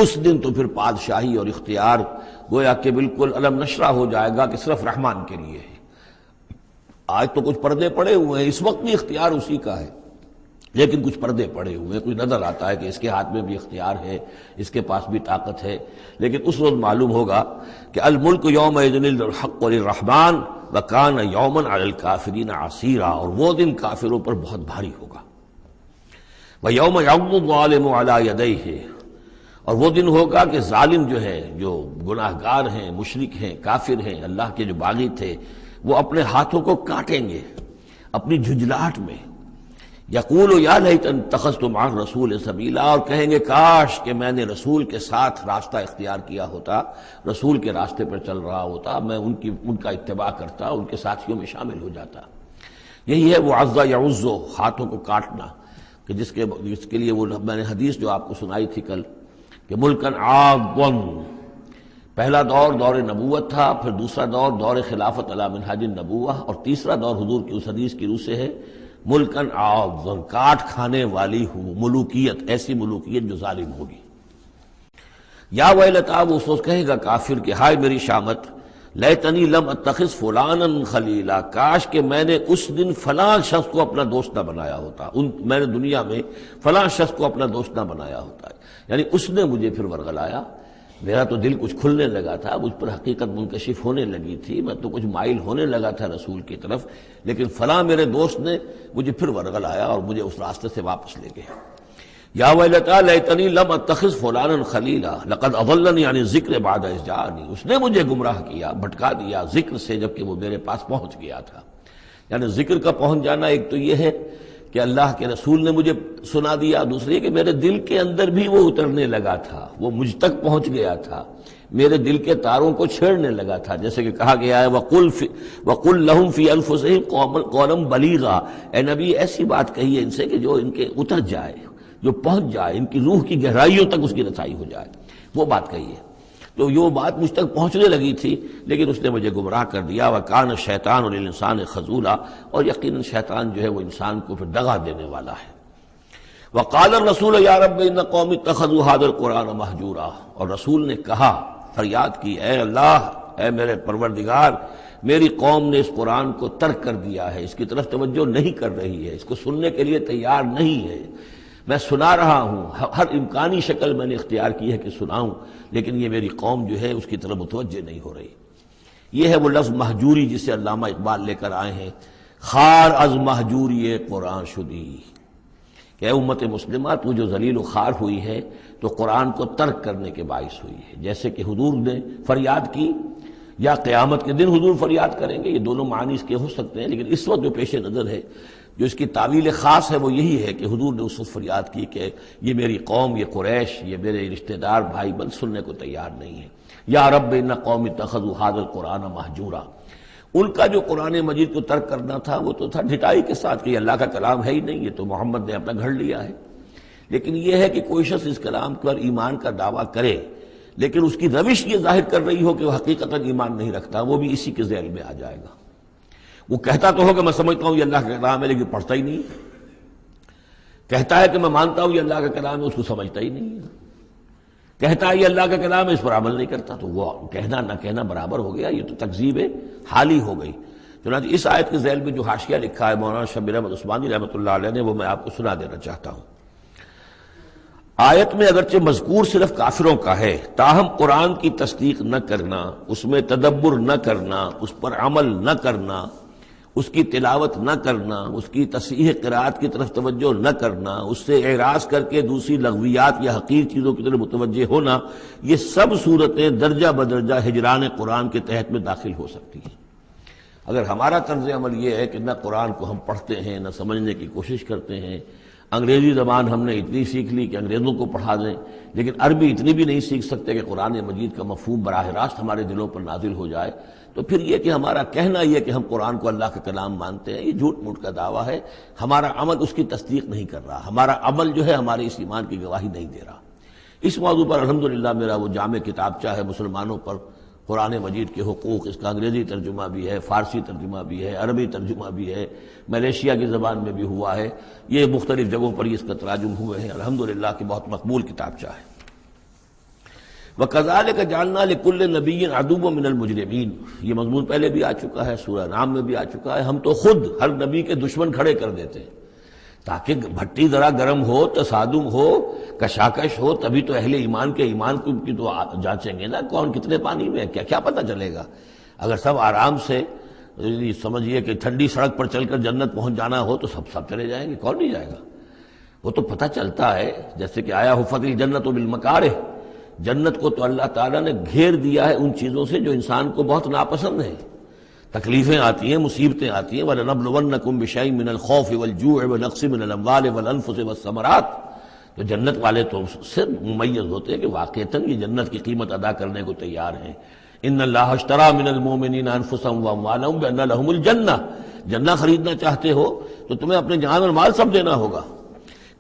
اس دن تو پھر بادشاہی اور اختیار گویا کہ بالکل علم نشرہ ہو جائے گا کہ صرف رحمان کے لیے ہے۔ آج تو کچھ پردے پڑے ہوئے ہیں، اس وقت بھی اختیار اسی کا ہے، لیکن کچھ پردے پڑے ہوئے ہیں، کچھ نظر آتا ہے کہ اس کے ہاتھ میں بھی اختیار ہے، اس کے پاس بھی طاقت ہے، لیکن اس روز معلوم ہوگا کہ الملک یومئذ الحق للرحمن وکان یوما علی الکافرین عسیرا، اور وہ دن کافروں پر بہت بھاری ہوگا۔ وَيَوْمَ يَعُضُّ الظَّالِمُ عَلَىٰ يَدَيْهِ، اور وہ دن ہوگا کہ ظالم جو ہے، جو گناہ گار ہیں، مشرک ہیں، کافر ہیں، اللہ کے جو باغی تھے، وہ اپنے ہاتھوں کو کاٹیں گے اپنی جھنجھلاہٹ میں۔ یقول یا لیتنی اتخذت مع الرسول سبیلا، اور کہیں گے کاش کہ میں نے رسول کے ساتھ راستہ اختیار کیا ہوتا، رسول کے راستے پر چل رہا ہوتا، میں ان کا اتباع کرتا، ان کے ساتھیوں میں شامل ہو جاتا۔ یہی ہے وہ عض یعض، ہاتھوں کو کاٹنا، کہ جس کے لیے وہ میں نے حدیث جو آپ کو سنائی تھی کل کہ ملکن عاضن، پہلا دور دور نبوت تھا، پھر دوسرا دور دور خلافت علی منہاج النبوہ، اور تیسرا دور حضور کی اس حدیث کی روح سے ہے ملکن عاضن، کاٹ کھانے والی ملوکیت، ایسی ملوکیت جو ظالم ہوگی۔ یا ویلتا، وہ سوچ کہے گا کافر کہ ہائے میری شامت، لیتنی لم اتخذ فلانا خلیلا، کاش کہ میں نے اس دن فلاں شخص کو اپنا دوست نہ بنایا ہوتا، میں نے دنیا میں فلاں شخص کو اپنا دوست نہ بنایا ہوتا، یعنی اس نے مجھے پھر ورغلایا، میرا تو دل کچھ کھلنے لگا تھا، مجھ پر حقیقت منکشف ہونے لگی تھی، میں تو کچھ مائل ہونے لگا تھا رسول کی طرف، لیکن فلاں میرے دوست نے مجھے پھر ورغلایا اور مجھے اس راستے سے واپس لے گئے۔ یا ویلتا لیتنی لم اتخذ فلانا خلیلا لقد اضلنی عن الذکر بعد اذ جاءنی، اس نے مجھے گمراہ کیا، بھٹکا دیا ذکر سے جبکہ وہ میرے پاس پہنچ گیا تھا۔ یعنی ذکر کا پہنچ جانا ایک تو یہ ہے کہ اللہ کے رسول نے مجھے سنا دیا، دوسری کہ میرے دل کے اندر بھی وہ اترنے لگا تھا، وہ مجھ تک پہنچ گیا تھا، میرے دل کے تاروں کو چھیڑنے لگا تھا، جیسے کہ کہا گیا ہے وَقُلْ لَهُمْ فِي أَنفُسِهِمْ قَوْلًا بَلِيغًا، اے نبی ایسی بات کہیے ان سے کہ جو ان کے اتر جائے، جو پہنچ جائے، ان کی روح کی گہرائیوں تک اس کی رسائی ہو جائے، وہ بات کہیے۔ تو یہ بات مجھ تک پہنچنے لگی تھی، لیکن اس نے مجھے گمراہ کر دیا۔ وَكَانَ الشَّيْطَانُ لِلْإِنسَانِ خَذُولًا، اور یقیناً شیطان جو ہے وہ انسان کو پھر دغا دینے والا ہے۔ وَقَالَ الرَّسُولُ يَا رَبِّ إِنَّ قَوْمِي اتَّخَذُوا هَٰذَا الْقُرْآنَ مَهْجُورًا، اور رسول نے کہا، فریاد کی، اے اللہ، اے میرے پروردگار، میری قوم نے اس قرآن کو ترک کر دیا ہے، اس کی طرف توجہ نہیں کر رہی ہے، اس کو سننے کے لیے تیار نہیں ہے۔ میں سنا رہا ہوں، ہر امکانی شکل میں نے اختیار کی ہے کہ سناؤں، لیکن یہ میری قوم جو ہے اس کی طرف متوجہ نہیں ہو رہی۔ یہ ہے وہ لفظ مہجوری جسے علامہ اقبال لے کر آئے ہیں، خار از مہجوری قرآن شدی، کہ اے امت مسلمہ تو جو ذلیل و خوار ہوئی ہے تو قرآن کو ترک کرنے کے باعث ہوئی ہے۔ جیسے کہ حضور نے فریاد کی، یا قیامت کے دن حضور فریاد کریں گے، یہ دونوں معنی اس کے ہو سکتے ہیں، لیکن اس وقت جو پیش نظر ہے، جو اس کی تعویل خاص ہے، وہ یہی ہے کہ حضور نے اس وقت فریاد کی کہ یہ میری قوم، یہ قریش، یہ میرے رشتہ دار بھائی بند سننے کو تیار نہیں ہے۔ یا رب ان قوم اتخذوا هذا القرآن مہجورا، ان کا جو قرآن مجید کو ترک کرنا تھا وہ تو تھا ڈھٹائی کے ساتھ کہ یہ اللہ کا کلام ہے ہی نہیں، یہ تو محمد نے اپنا گھڑ لیا ہے۔ لیکن یہ ہے کہ کوئی شخص اس کلام پر ایمان کا دعویٰ کرے، لیکن اس کی روش یہ ظاہر کر رہی ہو کہ وہ حقیقتاً ایمان نہیں رکھتا، وہ بھی اسی کے ذیل میں آ جائے گا۔ وہ کہتا تو ہوگا میں سمجھتا ہوں یہ اللہ کا کلام ہے، لیکن پڑھتا ہی نہیں، کہتا ہے کہ میں مانتا ہوں یہ اللہ کا کلام ہے، اس کو سمجھتا ہی نہیں، کہتا ہے یہ اللہ کا کلام ہے، اس پر عمل نہیں کرتا، تو وہ کہنا نہ کہنا برابر ہو گیا، یہ تو تکذیب حالی ہو گئی۔ چنانچہ اس آیت کے ذیل میں جو حاشیہ لکھا ہے مولانا شبیر احمد عثمانی رحمۃ اللہ علیہ نے، وہ میں آپ کو سنا دینا چاہتا ہوں۔ آیت میں اگرچہ مذکور صرف کافروں کا ہے، تاہم قرآن کی تصدیق نہ کرنا، اس میں تدبر نہ کرنا، اس پر عمل نہ کرنا، اس کی تلاوت نہ کرنا، اس کی تصحیح قرات کی طرف توجہ نہ کرنا، اس سے اعراض کر کے دوسری لغویات یا حقیر چیزوں کی طرف متوجہ ہونا، یہ سب صورتیں درجہ بدرجہ ہجران قرآن کے تحت میں داخل ہو سکتی ہیں۔ اگر ہمارا طرز عمل یہ ہے کہ نہ قرآن کو ہم پڑھتے ہیں، نہ سمجھنے کی کوشش کرتے ہیں، انگریزی زبان ہم نے اتنی سیکھ لی کہ انگریزوں کو پڑھا دیں، لیکن عربی اتنی بھی نہیں سیکھ سکتے کہ قرآن مجید کا مفہوم براہ راست ہمارے دلوں پر نازل ہو جائے، تو پھر یہ کہ ہمارا کہنا یہ کہ ہم قرآن کو اللہ کا کلام مانتے ہیں، یہ جھوٹ موٹ کا دعویٰ ہے، ہمارا عمل اس کی تصدیق نہیں کر رہا، ہمارا عمل جو ہے ہمارے اس ایمان کی گواہی نہیں دے رہا۔ اس موضوع پر الحمدللہ میرا وہ جامع کتابچہ ہے مسلمانوں پر قرآن مجید کے حقوق، اس کا انگریزی ترجمہ بھی ہے، فارسی ترجمہ بھی ہے، عربی ترجمہ بھی ہے، ملیشیا کی زبان میں بھی ہوا ہے، یہ مختلف جگہوں پر اس کا تراجم ہوئے ہیں، الحمدللہ کہ بہت مقبول کتابچہ ہے۔ وَكَذَلِكَ جَعَلْنَا لِكُلِّ نَبِيٍّ عَدُوًّا مِّنَ الْمُجْرِمِينَ، یہ مضمون پہلے بھی آ چکا ہے، سورہ انعام میں بھی آ چکا ہے، ہم تو خود ہر نبی کے دشمن کھڑے کر دیتے ہیں تاکہ بھٹی ذرا گرم ہو، تصادم ہو، کشاکش ہو، تبھی تو اہل ایمان کے ایمان کی تو جانچیں گے نا، کون کتنے پانی میں ہے، کیا پتہ چلے گا۔ اگر سب آرام سے سمجھیے کہ ٹھنڈی سڑک پر چل کر جنت پہنچ جانا ہو تو سب چلے جائیں گے، کون نہیں جائے گا؟ وہ تو پتہ چلتا ہے، جیسے کہ آیا حفت الجنت بالمکارہ، جنت کو تو اللہ تعالیٰ نے گھیر دیا ہے ان چیزوں سے جو انسان کو بہت ناپسند ہیں، تکلیفیں آتی ہیں، مصیبتیں آتی ہیں، وَلَنَبْلُوَنَّكُمْ بِشَيْءٍ مِّنَ الْخَوْفِ وَالْجُوعِ وَنَقْصٍ مِّنَ الْأَمْوَالِ وَالْأَنفُسِ وَالثَّمَرَاتِ، تو جنت والے تو سے ممیز ہوتے ہیں کہ واقعتاً یہ جنت کی قیمت ادا کرنے کو تیار ہیں۔ ان اللہ اشترى من المؤمنین انفسهم واموالهم بان لهم الجنہ، جنہ خریدنا چاہتے ہو تو تمہیں اپنے جان اور مال سب دینا ہوگا۔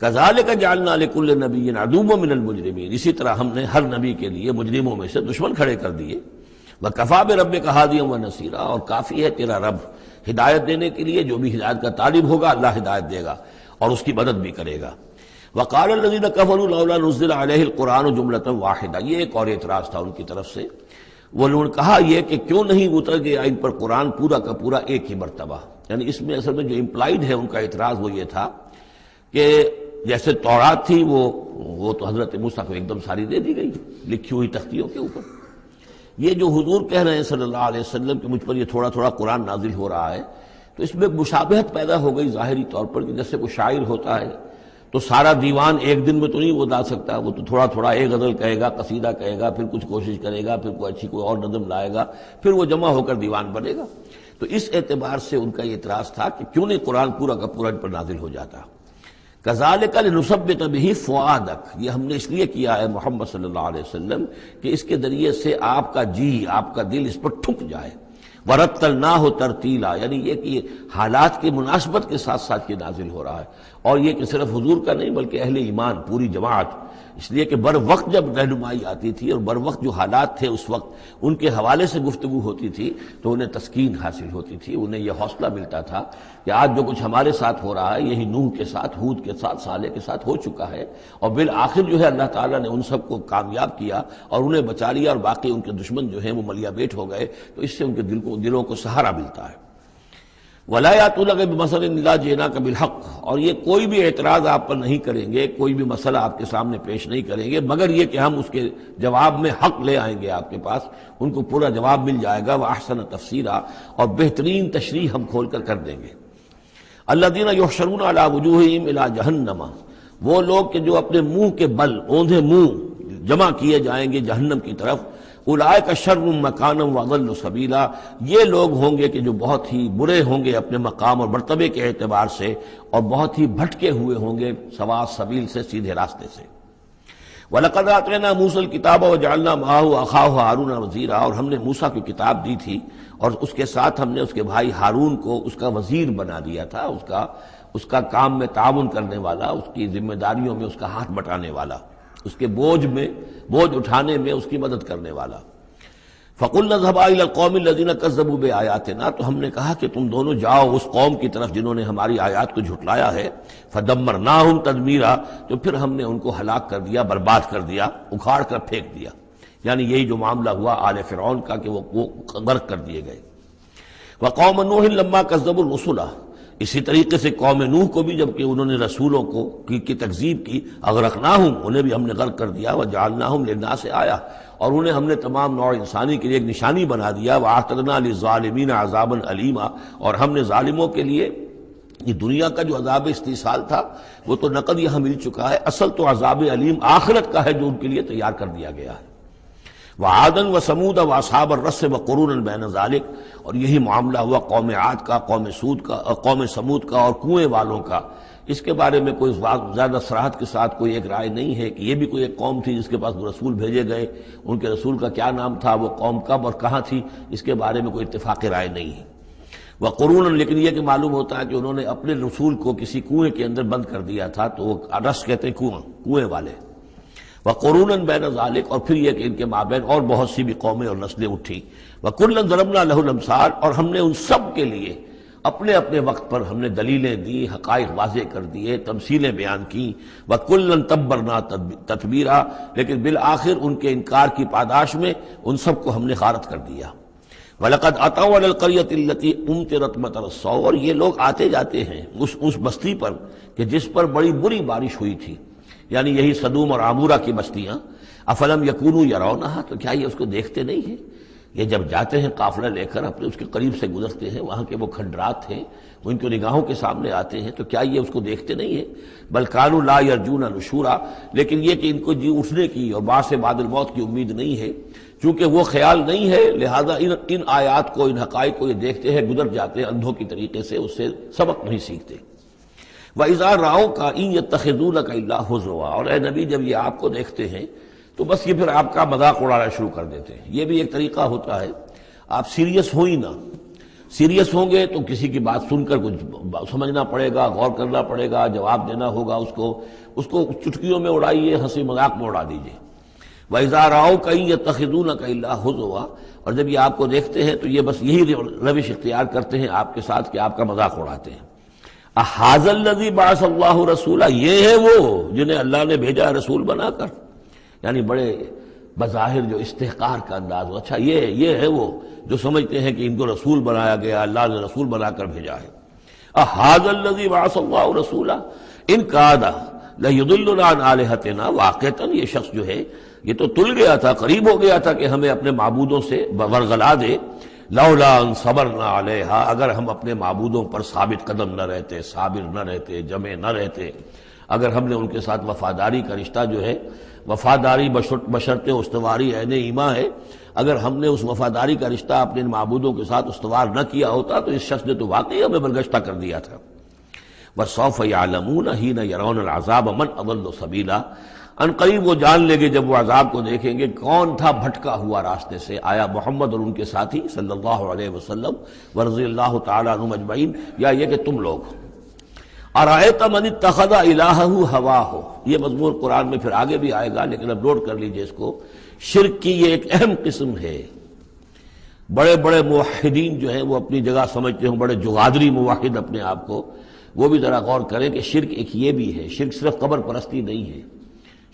کذالک جعلنا لکل نبی عدوا من المجرمین، اسی طرح ہم نے ہر نبی کے لیے مجرموں میں سے دشمن کھڑے کر دیے۔ وکفی بربک ہادیا ونصیرا، اور کافی ہے تیرا رب ہدایت دینے کے لیے، جو بھی ہدایت کا طالب ہوگا اللہ ہدایت دے گا اور اس کی مدد بھی کرے گا۔ وقال الذین کفروا لولا نزل علیہ القرآن جملۃ واحدہ، یہ ایک اور اعتراض تھا ان کی طرف سے، وہ لوگوں نے کہا یہ کہ کیوں نہیں اتر گیا ان پر قرآن پورا کا پورا ایک ہی مرتبہ. یعنی اس میں اصل میں جو امپلائڈ ہے ان کا اعتراض وہ یہ تھا کہ جیسے تورات تھی وہ تو حضرت موسیٰ کو ایک دم ساری دے دی گئی لکھی ہوئی تختیوں کے اوپر. یہ جو حضور کہہ رہے ہیں صلی اللہ علیہ وسلم کہ مجھ پر یہ تھوڑا تھوڑا قرآن نازل ہو رہا ہے، تو اس میں مشابہت پیدا ہو گئی ظاہری طور پر کہ جیسے کوئی شاعر ہوتا ہے تو سارا دیوان ایک دن میں تو نہیں وہ ڈال سکتا، وہ تو تھوڑا تھوڑا ایک غزل کہے گا، قصیدہ کہے گا، پھر کچھ کوشش کرے گا، پھر کوئی اچھی کوئی اور نظم لائے گا، پھر وہ جمع ہو کر دیوان بنے گا. تو اس اعتبار سے ان کا یہ اعتراض تھا کہ کیوں نہیں قرآن پورا کا پورا ان پر نازل ہو جاتا. کذالک لنثبت بہ فؤادک، یہ ہم نے اس لیے کیا ہے محمد صلی اللہ علیہ وسلم کہ اس کے ذریعے سے آپ کا جی، آپ کا دل اس پر ٹھک جائے. ورتلناہ ترتیلا، یعنی یہ کہ حالات کی مناسبت کے ساتھ ساتھ یہ نازل ہو رہا ہے، اور یہ کہ صرف حضور کا نہیں بلکہ اہل ایمان پوری جماعت، اس لیے کہ بر وقت جب رہنمائی آتی تھی اور بر وقت جو حالات تھے اس وقت ان کے حوالے سے گفتگو ہوتی تھی تو انہیں تسکین حاصل ہوتی تھی، انہیں یہ حوصلہ ملتا تھا کہ آج جو کچھ ہمارے ساتھ ہو رہا ہے یہی نوح کے ساتھ، ہود کے ساتھ، صالح کے ساتھ ہو چکا ہے، اور بالآخر جو ہے اللہ تعالیٰ نے ان سب کو کامیاب کیا اور انہیں بچا لیا، اور باقی ان کے دشمن جو ہیں وہ ملیا بیٹ ہو گئے. تو اس سے ان کے دلوں کو سہارا ملتا ہے. وَلَا يَأْتُونَكَ بِمَثَلٍ إِلَّا جِئْنَاكَ بِالْحَقِّ، اور یہ کوئی بھی اعتراض آپ پر نہیں کریں گے، کوئی بھی مسئلہ آپ کے سامنے پیش نہیں کریں گے مگر یہ کہ ہم اس کے جواب میں حق لے آئیں گے آپ کے پاس، ان کو پورا جواب مل جائے گا. وَأَحْسَنَ تَفْسِيرًا، اور بہترین تشریح ہم کھول کر دیں گے. الَّذِينَ يُحْشَرُونَ عَلَى وُجُوهِهِمْ إِلَى جَهَنَّمَ، وہ لوگ کہ جو اپنے منہ کے بل، اوندھے منہ جمع کیے جائیں گے جہنم کی طرف. اولئک شر مکانا واضل سبیلا، یہ لوگ ہوں گے کہ جو بہت ہی برے ہوں گے اپنے مقام اور مرتبے کے اعتبار سے، اور بہت ہی بھٹکے ہوئے ہوں گے سوا سبیل سے، سیدھے راستے سے. وَلَقَدْ آتَيْنَا مُوسَى الْكِتَابَ وَجَعَلْنَا مَعَهُ أَخَاهُ هَارُونَ وَزِيرًا، اور ہم نے موسیٰ کی کتاب دی تھی اور اس کے ساتھ ہم نے اس کے بھائی ہارون کو اس کا وزیر بنا دیا تھا، اس کا کام میں تعاون کرنے والا، اس کی ذمہ داریوں میں اس کا ہاتھ بٹانے والا، اس کے بوجھ اٹھانے میں اس کی مدد کرنے والا. فَقُلْنَا اذْهَبَا إِلَى الْقَوْمِ الَّذِينَ كَذَّبُوا بِآيَاتِنَا، تو ہم نے کہا کہ تم دونوں جاؤ اس قوم کی طرف جنہوں نے ہماری آیات کو جھٹلایا ہے. فَدَمَّرْنَاهُمْ تَدْمِيرًا، تو پھر ہم نے ان کو ہلاک کر دیا، برباد کر دیا، اکھاڑ کر پھینک دیا. یعنی یہی جو معاملہ ہوا آل فرعون کا کہ وہ غرق کر دیے گئے. وَقَوْمَ نُوحٍ لَمَّا كَذَّبُوا الرُّسُلَ، اسی طریقے سے قوم نوح کو بھی جب کہ انہوں نے رسولوں کی تکذیب کی، اغرقناہم، انہیں بھی ہم نے غرق کر دیا. وجعلناہم للناس آیہ، اور انہیں ہم نے تمام نوع انسانی کے لیے ایک نشانی بنا دیا. واعتدنا للظالمین عذابا علیما، اور ہم نے ظالموں کے لیے یہ دنیا کا جو عذاب استیصال تھا وہ تو نقد یہاں مل چکا ہے، اصل تو عذاب علیم آخرت کا ہے جو ان کے لیے تیار کر دیا گیا ہے. وعادا وثمود واصحاب الرس وقرونا بین ذلک، اور یہی معاملہ ہوا قوم عاد کا، قوم سمود کا اور کنویں والوں کا. اس کے بارے میں کوئی زیادہ صراحت کے ساتھ کوئی ایک رائے نہیں ہے کہ یہ بھی کوئی ایک قوم تھی جس کے پاس رسول بھیجے گئے، ان کے رسول کا کیا نام تھا، وہ قوم کب اور کہاں تھی، اس کے بارے میں کوئی اتفاق رائے نہیں ہے. وقرونا، لیکن یہ کہ معلوم ہوتا ہے کہ انہوں نے اپنے رسول کو کسی کنویں کے اندر بند کر دیا تھا، تو وہ رس کہتے ہیں کنویں والے. وقرونا بین ذلک، اور پھر یہ کہ ان کے مابین اور بہت سی بھی قومیں اور نسلیں اٹھی. وکلا ضربنا لہ الامثال، اور ہم نے ان سب کے لیے اپنے اپنے وقت پر ہم نے دلیلیں دی، حقائق واضح کر دیے، تمثیلیں بیان کی. وکلا تبرنا تتبیرا، لیکن بالآخر ان کے انکار کی پاداش میں ان سب کو ہم نے غارت کر دیا. وَلَقَدْ أَتَوْا عَلَى الْقَرْيَةِ الَّتِي أُمْطِرَتْ مَطَرَ السَّوْءِ، اور یہ لوگ آتے جاتے ہیں اس بستی پر کہ جس پر بڑی بری بارش ہوئی تھی، یعنی یہی سدوم اور عمورہ کی بستیاں. افلم یکونوا یرونہا، تو کیا یہ اس کو دیکھتے نہیں ہیں؟ یہ جب جاتے ہیں قافلہ لے کر اپنے اس کے قریب سے گزرتے ہیں، وہاں کے وہ کھنڈرات ہیں وہ ان کی نگاہوں کے سامنے آتے ہیں، تو کیا یہ اس کو دیکھتے نہیں ہیں؟ بل کانوا لا یرجون نشورا، لیکن یہ کہ ان کو جی اٹھنے کی اور بعد سے بعد الموت کی امید نہیں ہے، چونکہ وہ خیال نہیں ہے، لہذا ان آیات کو، ان حقائق کو یہ دیکھتے ہیں، گزر جاتے ہیں اندھوں کی طریقے سے، اس سے سبق نہیں سیکھتے. وَإِذَا رَأَوْكَ إِن يَتَّخِذُونَكَ إِلَّا هُزُوًا، اور اے نبی جب یہ آپ کو دیکھتے ہیں تو بس یہ پھر آپ کا مذاق اڑانا شروع کر دیتے ہیں. یہ بھی ایک طریقہ ہوتا ہے، آپ سیریس ہو ہی نہ، سیریس ہوں گے تو کسی کی بات سن کر کچھ سمجھنا پڑے گا، غور کرنا پڑے گا، جواب دینا ہوگا اس کو چٹکیوں میں اڑائیے، ہنسی مذاق میں اڑا دیجیے. وَإِذَا رَأَوْكَ إِن يَتَّخِذُونَكَ إِلَّا هُزُوًا، اور جب یہ آپ کو دیکھتے ہیں تو یہ بس یہی روش اختیار کرتے ہیں آپ کے ساتھ کہ آپ کا مذاق اڑاتے ہیں. اَهَٰذَا الَّذِي بَعَثَ اللَّهُ رَسُولًا، یہ ہے وہ جنہیں اللہ نے بھیجا رسول بنا کر. یعنی بڑے بظاہر جو استحقار کا انداز ہو، اچھا یہ ہے وہ جو سمجھتے ہیں کہ ان کو رسول بنایا گیا، اللہ نے رسول بنا کر بھیجا ہے۔ اَهَذَا الَّذِي بَعَثَ اللَّهُ رَسُولًا إِن كَادَ لَيُضِلُّنَا عَنْ آلِهَتِنَا، واقعتاً یہ شخص جو ہے یہ تو تل گیا تھا، قریب ہو گیا تھا کہ ہمیں اپنے معبودوں سے ورغلا دے، لولا ان صبرنا علیہا، اگر ہم اپنے معبودوں پر ثابت قدم نہ رہتے، صابر نہ رہتے، جمع نہ رہتے، اگر ہم نے ان کے ساتھ وفاداری کا رشتہ جو ہے، وفاداری بشرط استواری عین ایمان ہے، اگر ہم نے اس وفاداری کا رشتہ اپنے معبودوں کے ساتھ استوار نہ کیا ہوتا تو اس شخص نے تو واقعی ہمیں برگشتہ کر دیا تھا۔ وَسَوْفَ يَعْلَمُونَ حِينَ يَرَوْنَ الْعَذَابَ مَنْ أَضَلُّ سَبِيلًا، ان قریب وہ جان لیں گے جب وہ عذاب کو دیکھیں گے کون تھا بھٹکا ہوا راستے سے۔ آیا محمد اور ان کے ساتھی صلی اللہ علیہ وسلم ورضی اللہ تعالیٰ عنہم اجمعین، یا یہ کہ تم لوگ؟ ارأیت من اتخذ الہہ ہواہ، یہ مضمون قرآن میں پھر آگے بھی آئے گا، لیکن اب نوٹ کر لیجئے اس کو، شرک کی یہ ایک اہم قسم ہے۔ بڑے بڑے موحدین جو ہیں وہ اپنی جگہ سمجھتے ہوں، بڑے جغادری موحد اپنے آپ کو، وہ بھی ذرا غور کریں کہ شرک ایک یہ بھی ہے، شرک صرف قبر پرستی نہیں ہے،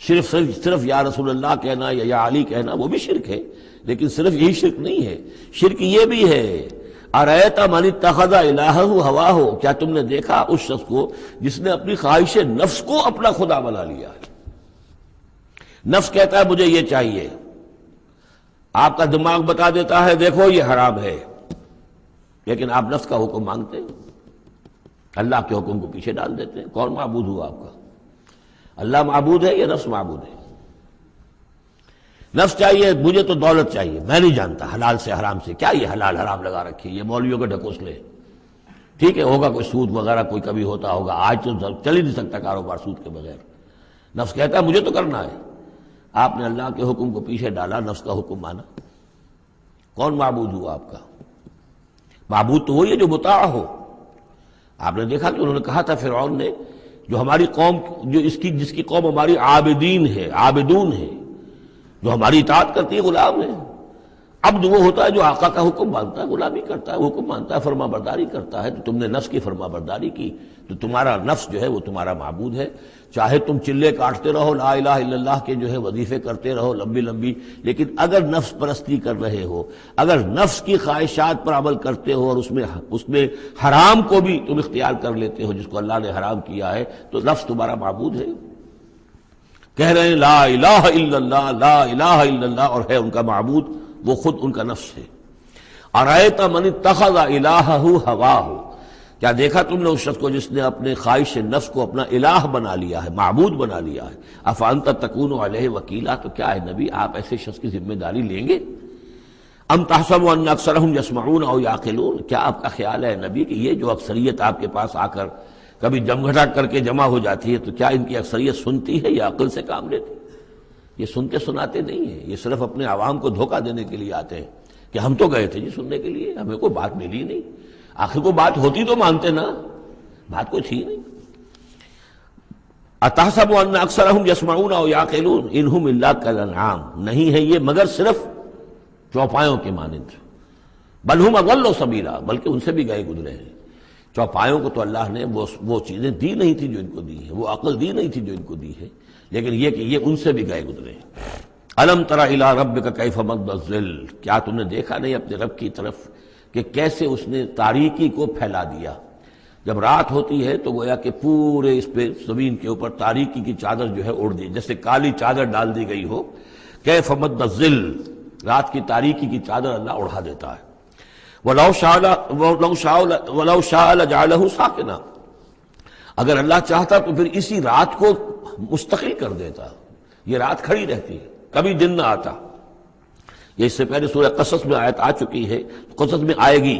صرف یا رسول اللہ کہنا یا علی کہنا وہ بھی شرک ہے، لیکن صرف یہی شرک نہیں ہے، شرک یہ بھی ہے ارأیت من اتخذ الہہ ہواہ، کیا تم نے دیکھا اس شخص کو جس نے اپنی خواہش نفس کو اپنا خدا بنا لیا ہے؟ نفس کہتا ہے مجھے یہ چاہیے، آپ کا دماغ بتا دیتا ہے دیکھو یہ حرام ہے، لیکن آپ نفس کا حکم مانگتے ہیں، اللہ کے حکم کو پیچھے ڈال دیتے ہیں۔ کون معبود ہوا آپ کا؟ اللہ معبود ہے یا نفس معبود ہے؟ نفس چاہیے مجھے تو دولت چاہیے، میں نہیں جانتا حلال سے حرام سے، کیا یہ حلال حرام لگا رکھی، یہ مولویوں کے ڈھکوسلے، ٹھیک ہے ہوگا کوئی سود وغیرہ کوئی کبھی ہوتا ہوگا، آج تو چل ہی نہیں سکتا کاروبار سود کے بغیر۔ نفس کہتا ہے مجھے تو کرنا ہے، آپ نے اللہ کے حکم کو پیچھے ڈالا، نفس کا حکم مانا۔ کون معبود ہوا آپ کا؟ معبود تو وہی ہے جو مطاع ہو۔ آپ نے دیکھا کہ انہوں نے کہا تھا فرعون نے، جو ہماری قوم جو جس کی قوم ہماری عابدین ہے، عابدون ہے، جو ہماری اطاعت کرتی ہے، غلام ہے۔ عبد وہ ہوتا ہے جو آقا کا حکم مانتا ہے، غلامی کرتا ہے، حکم مانتا ہے، فرما برداری کرتا ہے۔ تو تم نے نفس کی فرما برداری کی تو تمہارا نفس جو ہے وہ تمہارا معبود ہے۔ چاہے تم چلے کاٹتے رہو، لا الہ الا اللہ کے جو ہے وظیفے کرتے رہو لمبی لمبی، لیکن اگر نفس پرستی کر رہے ہو، اگر نفس کی خواہشات پر عمل کرتے ہو اور اس میں حرام کو بھی تم اختیار کر لیتے ہو جس کو اللہ نے حرام کیا ہے، تو نفس تمہارا معبود ہے۔ کہہ رہے ہیں لا الہ الا اللہ، لا الہ الا اللہ، اور ہے ان کا معبود وہ خود ان کا نفس ہے۔ ارأیت من اتخذ الہہ ہواہ، کیا دیکھا تم نے اس شخص کو جس نے اپنے خواہش نفس کو اپنا الہ بنا لیا ہے، معبود بنا لیا ہے۔ افانت تکون علیہ وکیلا، تو کیا ہے نبی آپ ایسے شخص کی ذمہ داری لیں گے؟ ام تحسب ان اکثرهم یسمعون او یعقلون، کیا آپ کا خیال ہے نبی کہ یہ جو اکثریت آپ کے پاس آ کر کبھی جمگھٹا کر کے جمع ہو جاتی ہے تو کیا ان کی اکثریت سنتی ہے یا عقل سے کام لیتی؟ یہ سنتے سناتے نہیں ہیں، یہ صرف اپنے عوام کو دھوکہ دینے کے لیے آتے ہیں کہ ہم تو گئے تھے جی سننے کے لیے، ہمیں کوئی بات ملی نہیں۔ آخر کوئی بات ہوتی تو مانتے نا، بات کوئی تھی نہیں۔ اتحسب ان اکثرهم یسمعون او یعقلون انہم الا کالانعام، نہیں ہے یہ مگر صرف چوپایوں کے مانند، بل ہم اضل سبیلا، بلکہ ان سے بھی گئے گزرے ہیں۔ چوپایوں کو تو اللہ نے وہ چیزیں دی نہیں تھی جو ان کو دی ہے، وہ عقل دی نہیں تھی جو ان کو دی ہے، لیکن یہ کہ یہ ان سے بھی گئے گزرے ہیں۔ الم تر الی ربک کیف مد الظل، کیا تم نے دیکھا نہیں اپنے رب کی طرف کہ کیسے اس نے تاریکی کو پھیلا دیا؟ جب رات ہوتی ہے تو گویا کہ پورے اس پہ زمین کے اوپر تاریکی کی چادر جو ہے اوڑھ دی، جیسے کالی چادر ڈال دی گئی ہو۔ کیف مد الظل، رات کی تاریکی کی چادر اللہ اڑا دیتا ہے۔ وَلَوْ شَاءَ لَجَعَلَهُ سَاكِنًا، اگر اللہ چاہتا تو پھر اسی رات کو مستقل کر دیتا، یہ رات کھڑی رہتی ہے، کبھی دن نہ آتا۔ یہ اس سے پہلے سورہ قصص میں آیت آ چکی ہے، قصص میں آئے گی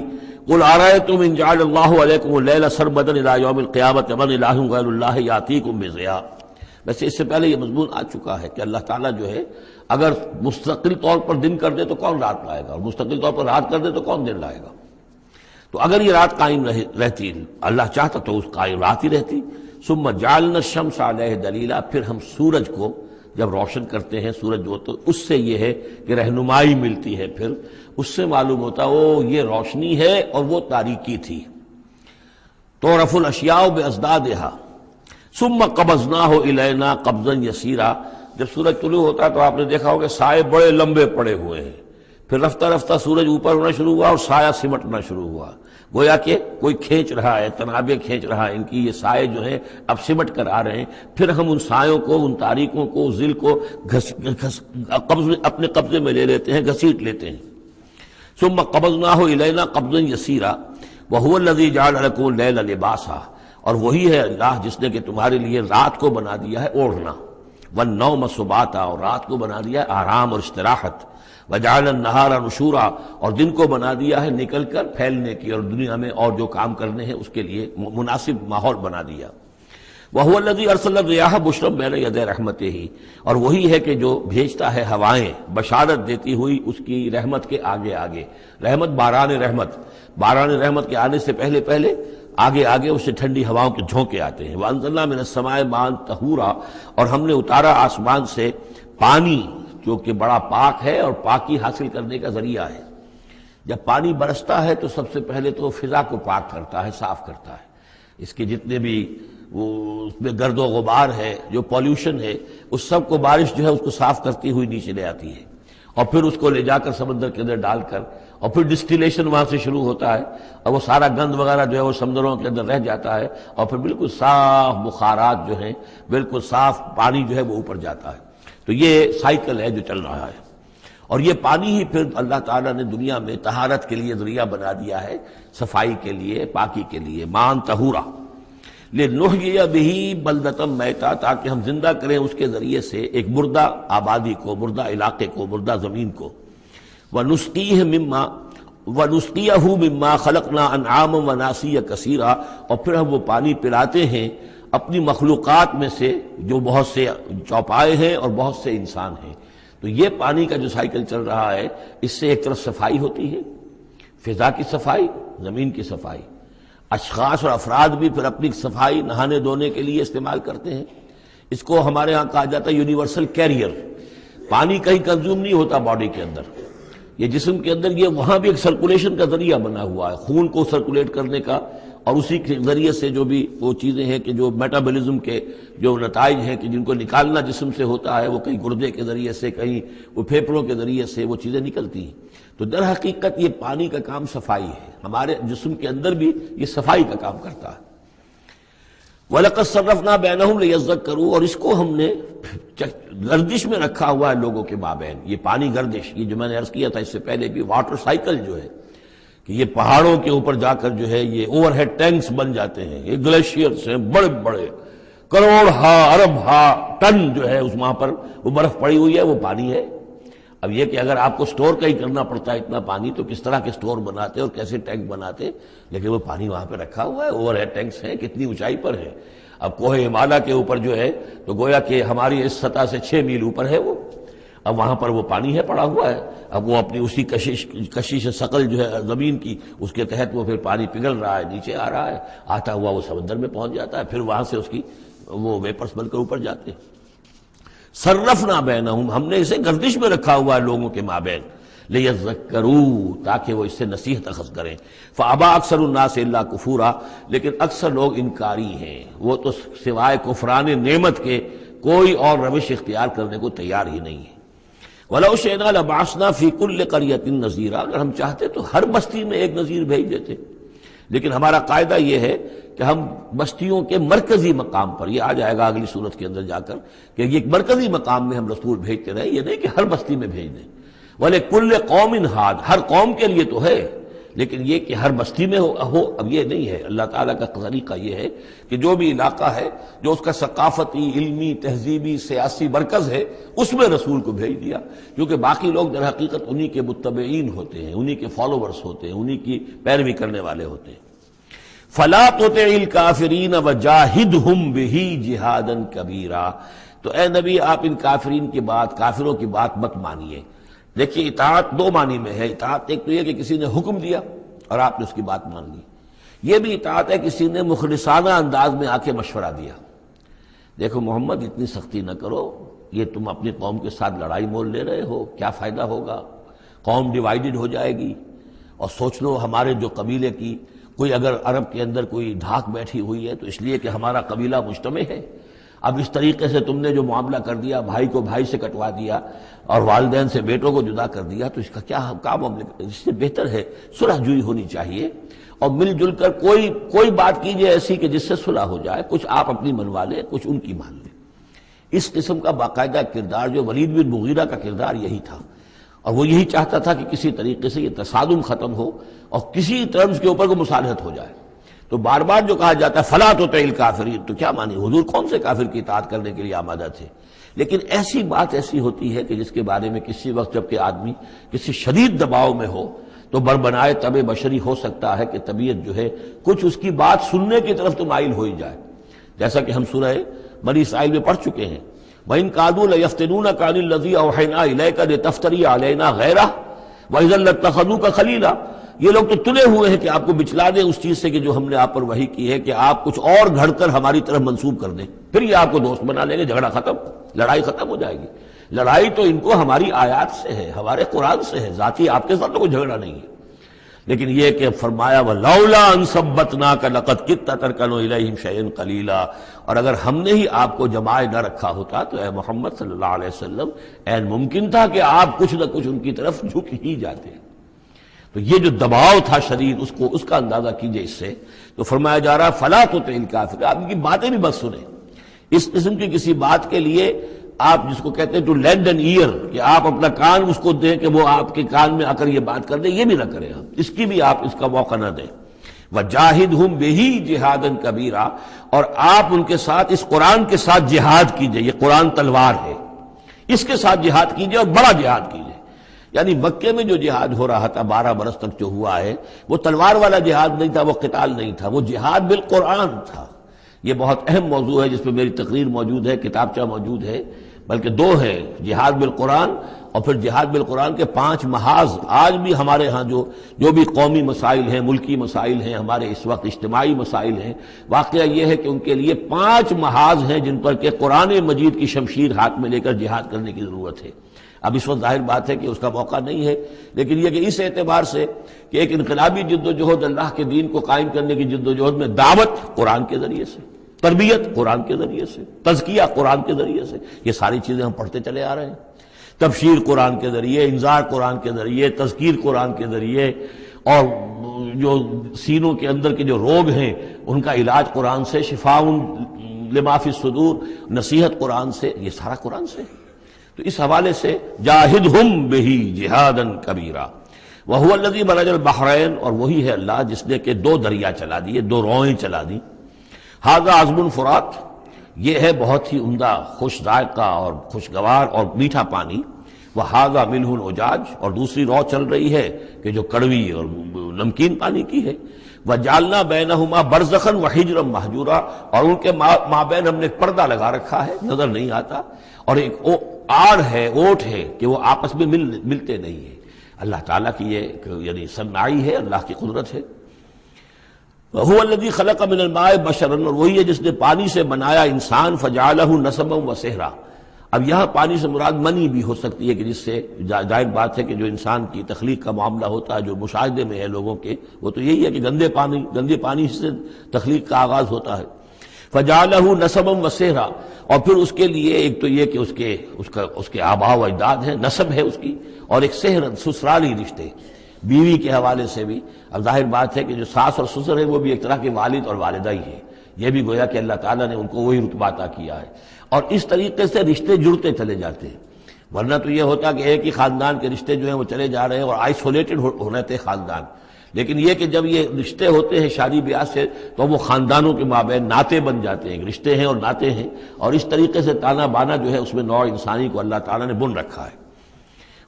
قُلْ أَرَأَيْتُمْ إِنْ جَعَلَ اللَّهُ عَلَيْكُمُ اللَّيْلَ سَرْمَدًا إِلَىٰ يَوْمِ الْقِيَامَةِ مَنْ إِلَٰهٌ غَيْرُ اللَّهِ يَأْتِيكُمْ بِضِيَاءٍ۔ ویسے اس سے پہلے یہ مضمون آ چکا ہے کہ اللہ تعالیٰ جو ہے اگر مستقل طور پر دن کر دے تو کون رات لائے گا، اور مستقل طور پر رات کر دے تو کون دن لائے گا؟ تو اگر یہ رات قائم رہتی، اللہ چاہتا تو اس قائم رات ہی رہتی۔ ثم جعلنا الشمس علیہ دلیلا، پھر ہم سورج کو جب روشن کرتے ہیں، سورج جو تو اس سے یہ ہے کہ رہنمائی ملتی ہے، پھر اس سے معلوم ہوتا وہ یہ روشنی ہے اور وہ تاریکی تھی۔ تعرف الاشیاء بازدادها ثم قبضناہ الینا قبضا یسیرا، جب سورج طلوع ہوتا ہے تو آپ نے دیکھا ہوگا سائے بڑے لمبے پڑے ہوئے ہیں، پھر رفتہ رفتہ سورج اوپر ہونا شروع ہوا اور سایہ سمٹنا شروع ہوا، گویا کہ کوئی کھینچ رہا ہے، تنابیں کھینچ رہا ہے ان کی، یہ سائے جو ہیں اب سمٹ کر آ رہے ہیں، پھر ہم ان سایوں کو، ان تاریکوں کو، ظل کو اپنے قبضے میں لے لیتے ہیں، گھسیٹ لیتے ہیں۔ ثم قبضناہ الینا قبضا یسیرا وہو الذی جعل لکم اللیل لباسا، اور وہی ہے اللہ جس نے کہ تمہارے لیے رات کو بنا دیا ہے اوڑھنا، والنوم سباتا، اور رات کو بنا دیا ہے آرام اور استراحت، وجعل النہار نشورا، اور دن کو بنا دیا ہے نکل کر پھیلنے کی اور دنیا میں اور جو کام کرنے ہیں اس کے لیے مناسب ماحول بنا دیا۔ وَهُوَ الَّذِي أَرْسَلَ الرِّيَاحَ بُشْرًا بَيْنَ يَدَيْ رَحْمَتِهِ، اور وہی ہے کہ جو بھیجتا ہے ہوائیں بشارت دیتی ہوئی اس کی رحمت کے آگے آگے، رحمت باران رحمت کے آنے سے پہلے پہلے آگے آگے اس سے ٹھنڈی ہواؤں کے جھونکے آتے ہیں۔ وَأَنزَلْنَا مِنَ السَّمَاءِ مَاءً طَهُورًا، اور ہم نے اتارا آسمان سے پانی جو کہ بڑا پاک ہے اور پاکی حاصل کرنے کا ذریعہ ہے۔ جب پانی برستا ہے تو سب سے پہلے تو فضا کو پاک کرتا ہے، صاف کرتا ہے، اس کے جتنے بھی وہ اس میں گرد و غبار ہے، جو پولیوشن ہے، اس سب کو بارش جو ہے اس کو صاف کرتی ہوئی نیچے لے آتی ہے، اور پھر اس کو لے جا کر سمندر کے اندر ڈال کر، اور پھر ڈسٹیلیشن وہاں سے شروع ہوتا ہے، اور وہ سارا گند وغیرہ جو ہے وہ سمندروں کے اندر رہ جاتا ہے، اور پھر بالکل صاف بخارات جو ہیں، بالکل صاف پانی جو ہے وہ اوپر جاتا ہے۔ تو یہ سائیکل ہے جو چل رہا ہے، اور یہ پانی ہی پھر اللہ تعالیٰ نے دنیا میں طہارت کے لیے ذریعہ بنا دیا ہے، صفائی کے لیے، پاکی کے لیے، ماءً طہورا لِنُحْيِيَ بِهِ بَلْدَةً مَيْتًا، تاکہ ہم زندہ کریں اس کے ذریعے سے ایک مردہ آبادی کو، مردہ علاقے کو، مردہ زمین کو۔ وَنُسْقِيَهُ مِمَّا خَلَقْنَا أَنْعَامًا وَأَنَاسِيَّ كَثِيرًا، اور پھر ہم وہ پانی پلاتے ہیں اپنی مخلوقات میں سے جو بہت سے چوپائے ہیں اور بہت سے انسان ہیں۔ تو یہ پانی کا جو سائیکل چل رہا ہے، اس سے ایک طرف صفائی ہوتی ہے، فضا کی صفائی، زمین کی صفائی، اشخاص اور افراد بھی پھر اپنی صفائی نہانے دھونے کے لیے استعمال کرتے ہیں۔ اس کو ہمارے ہاں کہا جاتا ہے یونیورسل کیریئر۔ پانی کہیں کنزیوم نہیں ہوتا باڈی کے اندر، یہ جسم کے اندر یہ وہاں بھی ایک سرکولیشن کا ذریعہ بنا ہوا ہے، خون کو سرکولیٹ کرنے کا، اور اسی کے ذریعے سے جو بھی وہ چیزیں ہیں کہ جو میٹابولزم کے جو نتائج ہیں کہ جن کو نکالنا جسم سے ہوتا ہے، وہ کہیں گردے کے ذریعے سے، کہیں وہ پھیپھڑوں کے ذریعے سے وہ چیزیں نکلتی ہیں۔ تو در حقیقت یہ پانی کا کام صفائی ہے، ہمارے جسم کے اندر بھی یہ صفائی کا کام کرتا ہے۔ وَلَقَدْ صَرَّفْنَا بَيْنَهُمْ لِيَذَّكَّرُوا، اور اس کو ہم نے گردش میں رکھا ہوا ہے لوگوں کے مابین، یہ پانی گردش، یہ جو میں نے عرض کیا تھا اس سے پہلے بھی، واٹر سائیکل جو ہے کہ یہ پہاڑوں کے اوپر جا کر جو ہے یہ اوور ہیڈ ٹینکس بن جاتے ہیں، یہ گلیشیئرز ہیں بڑے بڑے، کروڑ ارب ٹن جو ہے اس وہاں پر وہ برف پڑی ہوئی ہے، وہ پانی ہے۔ اب یہ کہ اگر آپ کو سٹور کہیں کرنا پڑتا ہے اتنا پانی، تو کس طرح کے سٹور بناتے اور کیسے ٹینک بناتے، لیکن وہ پانی وہاں پہ رکھا ہوا ہے، اوور ہیڈ ٹینکس ہیں، کتنی اونچائی پر ہے۔ اب کوہ ہمالیہ کے اوپر جو ہے تو گویا کہ ہماری اس سطح سے 6 میل اوپر ہے وہ، اب وہاں پر وہ پانی ہے پڑا ہوا ہے، اب وہ اپنی اسی کشش ثقل جو ہے زمین کی، اس کے تحت وہ پھر پانی پگھل رہا ہے، نیچے آ رہا ہے، آتا ہوا وہ سمندر میں پہنچ جاتا ہے، پھر وہاں سے اس کی وہ ویپرز بن کر اوپر جاتے ہیں۔ صرفنا بینہم، ہم نے اسے گردش میں رکھا ہوا ہے لوگوں کے مابین، لیذکروا، تاکہ وہ اس سے نصیحت اخذ کریں۔ فابا اکثر الناس الا کفورا، لیکن اکثر لوگ انکاری ہیں، وہ تو سوائے کفران نعمت کے کوئی اور روش اختیار کرنے کو تیار ہی نہیں ہے۔ وَلَوْ شِئْنَا لَبَعَثْنَا فِي كُلِّ قَرْيَةٍ نَذِيرًا، اگر ہم چاہتے تو ہر بستی میں ایک نذیر بھیج دیتے، لیکن ہمارا قاعدہ یہ ہے کہ ہم بستیوں کے مرکزی مقام پر، یہ آ جائے گا اگلی صورت کے اندر جا کر، کہ یہ ایک مرکزی مقام میں ہم رسول بھیجتے رہے، یہ نہیں کہ ہر بستی میں بھیج دیں۔ وَلِكُلِّ قَوْمٍ هَادٍ، ہر قوم کے لیے تو ہے، لیکن یہ کہ ہر بستی میں ہو اب یہ نہیں ہے۔ اللہ تعالیٰ کا طریقہ یہ ہے کہ جو بھی علاقہ ہے جو اس کا ثقافتی، علمی، تہذیبی، سیاسی مرکز ہے، اس میں رسول کو بھیج دیا، کیونکہ باقی لوگ در حقیقت انہی کے متبعین ہوتے ہیں، انہی کے فالوورز ہوتے ہیں، انہی کی پیروی کرنے والے ہوتے ہیں۔ فَلَا تُطِعِ الْكَافِرِينَ وَجَاهِدْهُمْ بِهِ جِهَادًا كَبِيرًا، تو اے نبی آپ ان کافرین کی بات، کافروں کی بات مت مانیے۔ دیکھیے اطاعت دو معنی میں ہے، اطاعت ایک تو یہ کہ کسی نے حکم دیا اور آپ نے اس کی بات مان لی، یہ بھی اطاعت ہے کسی نے مخلصانہ انداز میں آ کے مشورہ دیا، دیکھو محمد اتنی سختی نہ کرو، یہ تم اپنی قوم کے ساتھ لڑائی مول لے رہے ہو، کیا فائدہ ہوگا، قوم ڈیوائیڈڈ ہو جائے گی، اور سوچ لو ہمارے جو قبیلے کی کوئی اگر عرب کے اندر کوئی دھاک بیٹھی ہوئی ہے تو اس لیے کہ ہمارا قبیلہ مجتمع ہے، اب اس طریقے سے تم نے جو معاملہ کر دیا، بھائی کو بھائی سے کٹوا دیا اور والدین سے بیٹوں کو جدا کر دیا، تو اس کا کیا معاملہ؟ اس سے بہتر ہے صلح جوئی ہونی چاہیے اور مل جل کر کوئی بات کیجیے ایسی کہ جس سے صلح ہو جائے، کچھ آپ اپنی منوا لیں، کچھ ان کی مان لیں۔ اس قسم کا باقاعدہ کردار جو ولید بن مغیرہ کا کردار یہی تھا، اور وہ یہی چاہتا تھا کہ کسی طریقے سے یہ تصادم ختم ہو اور کسی ٹرمز کے اوپر کو مصالحت ہو جائے۔ تو بار بار جو کہا جاتا ہے فلا تطع الکافرین، تو کیا مانی؟ حضور کون سے کافر کی اطاعت کرنے کے لیے آمادہ تھے؟ لیکن ایسی بات ایسی ہوتی ہے کہ جس کے بارے میں کسی وقت جب کہ آدمی کسی شدید دباؤ میں ہو تو بربنائے طبع بشری ہو سکتا ہے کہ طبیعت جو ہے کچھ اس کی بات سننے کی طرف تو مائل ہو ہی جائے، جیسا کہ ہم سورہ بنی اسرائیل میں پڑھ چکے ہیں، وَإِن كَادُوا لَيَفْتِنُونَكَ عَنِ الَّذِي أَوْحَيْنَا إِلَيْكَ لِتَفْتَرِيَ عَلَيْنَا غَيْرَهُ وَإِذًا لَّاتَّخَذُوكَ خَلِيلًا۔ یہ لوگ تو تلے ہوئے ہیں کہ آپ کو بچلا دیں اس چیز سے کہ جو ہم نے آپ پر وحی کی ہے، کہ آپ کچھ اور گھڑ کر ہماری طرف منسوب کر دیں، پھر یہ آپ کو دوست بنا لیں گے، جھگڑا ختم، لڑائی ختم ہو جائے گی۔ لڑائی تو ان کو ہماری آیات سے ہے، ہمارے قرآن سے ہے، ذاتی آپ کے ساتھ تو کوئی جھگڑا نہیں ہے۔ لیکن یہ کہ فرمایا وَلَوْلَا أَن ثَبَّتْنَاكَ لَقَدْ كِدتَّ تَرْكَنُ إِلَيْهِمْ شَيْئًا قَلِيلًا، اور اگر ہم نے ہی آپ کو جمائے نہ رکھا ہوتا تو اے محمد صلی اللہ علیہ وسلم عین ممکن تھا کہ آپ کچھ نہ کچھ ان کی طرف جھک ہی جاتے۔ تو یہ جو دباؤ تھا شدید، اس کا اندازہ کیجئے اس سے۔ تو فرمایا جا رہا فَلَا تُطِعِ الْكَافِرِينَ، آپ ان کی باتیں بھی مت سنیں، اس قسم کی کسی بات کے لیے آپ جس کو کہتے ہیں ٹو لینڈ این ایئر، کہ آپ اپنا کان اس کو دیں کہ وہ آپ کے کان میں آ کر یہ بات کر دیں، یہ بھی نہ کریں، آپ اس کی بھی آپ اس کا موقع نہ دیں۔ وَجَاهِدْهُمْ بِهِ جِهَادًا كَبِيرًا، اور آپ ان کے ساتھ اس قرآن کے ساتھ جہاد کیجئے، یہ قرآن تلوار ہے، اس کے ساتھ جہاد کیجئے اور بڑا جہاد کیجئے۔ یعنی مکے میں جو جہاد ہو رہا تھا 12 برس تک جو ہوا ہے، وہ تلوار والا جہاد نہیں تھا، وہ قتال نہیں تھا، وہ جہاد بالقرآن تھا۔ یہ بہت اہم موضوع ہے جس پہ میری تقریر موجود ہے، کتابچہ موجود ہے، بلکہ 2 ہے، جہاد بالقرآن اور پھر جہاد بالقرآن کے 5 محاذ۔ آج بھی ہمارے ہاں جو بھی قومی مسائل ہیں، ملکی مسائل ہیں، ہمارے اس وقت اجتماعی مسائل ہیں، واقعہ یہ ہے کہ ان کے لیے 5 محاذ ہیں جن پر کہ قرآن مجید کی شمشیر ہاتھ میں لے کر جہاد کرنے کی ضرورت ہے۔ اب اس وقت ظاہر بات ہے کہ اس کا موقع نہیں ہے، لیکن یہ کہ اس اعتبار سے کہ ایک انقلابی جد و جہد اللہ کے دین کو قائم کرنے کی جد و جہد میں دعوت قرآن کے ذریعے سے، تربیت قرآن کے ذریعے سے، تزکیہ قرآن کے ذریعے سے، یہ ساری چیزیں ہم پڑھتے چلے آ رہے ہیں۔ تبشیر قرآن کے ذریعے، انذار قرآن کے ذریعے، تذکیر قرآن کے ذریعے، اور جو سینوں کے اندر کے جو روگ ہیں ان کا علاج قرآن سے، شفاء لما فی الصدور، نصیحت قرآن سے، یہ سارا قرآن سے۔ تو اس حوالے سے جاہدہم بہ جہادا کبیرا، وہو الذی مرج البحرین، اور وہی ہے اللہ جس نے کہ 2 دریا چلا دیے، 2 روئیں چلا دی۔ ھذا عذب فرات، یہ ہے بہت ہی عمدہ خوش ذائقہ اور خوشگوار اور میٹھا پانی۔ وھذا ملح اجاج، اور دوسری رو چل رہی ہے کہ جو کڑوی اور نمکین پانی کی ہے۔ وجعلنا بینہما برزخا وحجرا مہجورا، اور ان کے مابین ہم نے پردہ لگا رکھا ہے، نظر نہیں آتا، اور ایک آڑ ہے، اوٹ ہے کہ وہ آپس میں ملتے نہیں ہیں۔ اللہ تعالیٰ کی یہ یعنی صنعائی ہے، اللہ کی قدرت ہے۔ وَهُوَ الَّذِي خَلَقَ مِنَ الْمَاءِ بَشَرًا، اور وہی ہے جس نے پانی سے بنایا انسان، فَجَعَلَهُ نَسَبًا وَسِحْرًا۔ اب یہاں پانی سے مراد منی بھی ہو سکتی ہے کہ جس سے ظاہر بات ہے کہ جو انسان کی تخلیق کا معاملہ ہوتا ہے، جو مشاہدے میں ہے لوگوں کے، وہ تو یہی ہے کہ گندے پانی سے تخلیق کا آغاز ہوتا ہے۔ فَجَعَلَهُ نَسَبًا وَسِحْرًا، اور پھر اس کے لیے ایک تو یہ کہ اس کے آباء و اجداد ہیں، نسب ہے اس کی، اور ایک سحر، سسرالی رشتے، بیوی کے حوالے سے بھی۔ اب ظاہر بات ہے کہ جو ساس اور سسر ہے وہ بھی ایک طرح کے والد اور والدہ ہی ہیں، یہ بھی گویا کہ اللہ تعالیٰ نے ان کو وہی رتبہ عطا کیا ہے، اور اس طریقے سے رشتے جڑتے چلے جاتے ہیں۔ ورنہ تو یہ ہوتا کہ ایک ہی خاندان کے رشتے جو ہیں وہ چلے جا رہے ہیں اور آئسولیٹڈ ہونے تھے خاندان، لیکن یہ کہ جب یہ رشتے ہوتے ہیں شادی بیاہ سے تو وہ خاندانوں کے مابین ناطے بن جاتے ہیں، رشتے ہیں اور ناطے ہیں، اور اس طریقے سے تانا بانا جو ہے اس میں نوع انسانی کو اللہ تعالیٰ نے بن رکھا ہے۔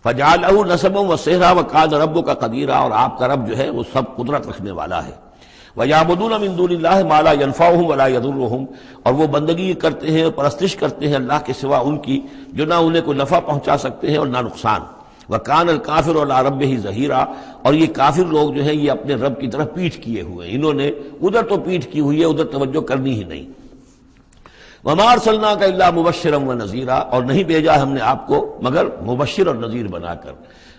فَجَعَلَهُ نَسَبًا وَسِحْرًا وَكَانَ رَبُّكَ قَدِيرًا، اور آپ کا رب جو ہے وہ سب قدرت رکھنے والا ہے۔ وَيَعْبُدُونَ مِن دُونِ اللَّهِ مَا لَا يَنفَعُهُمْ وَلَا يَضُرُّهُمْ، اور وہ بندگی کرتے ہیں اور پرستش کرتے ہیں اللہ کے سوا ان کی جو نہ انہیں کوئی نفع پہنچا سکتے ہیں اور نہ نقصان۔ وَكَانَ الْكَافِرُ عَلَىٰ رَبِّهِ ظَهِيرًا، اور یہ کافر لوگ جو ہیں یہ اپنے رب کی طرف پیٹھ کیے ہوئے ہیں، انہوں نے ادھر تو پیٹھ کی ہوئی ہے، ادھر توجہ کرنی ہی نہیں۔ وَمَا أَرْسَلْنَاكَ إِلَّا مُبَشِّرًا وَنَذِيرًا، اور نہیں بھیجا ہم نے آپ کو مگر مبشر اور نذیر بنا کر،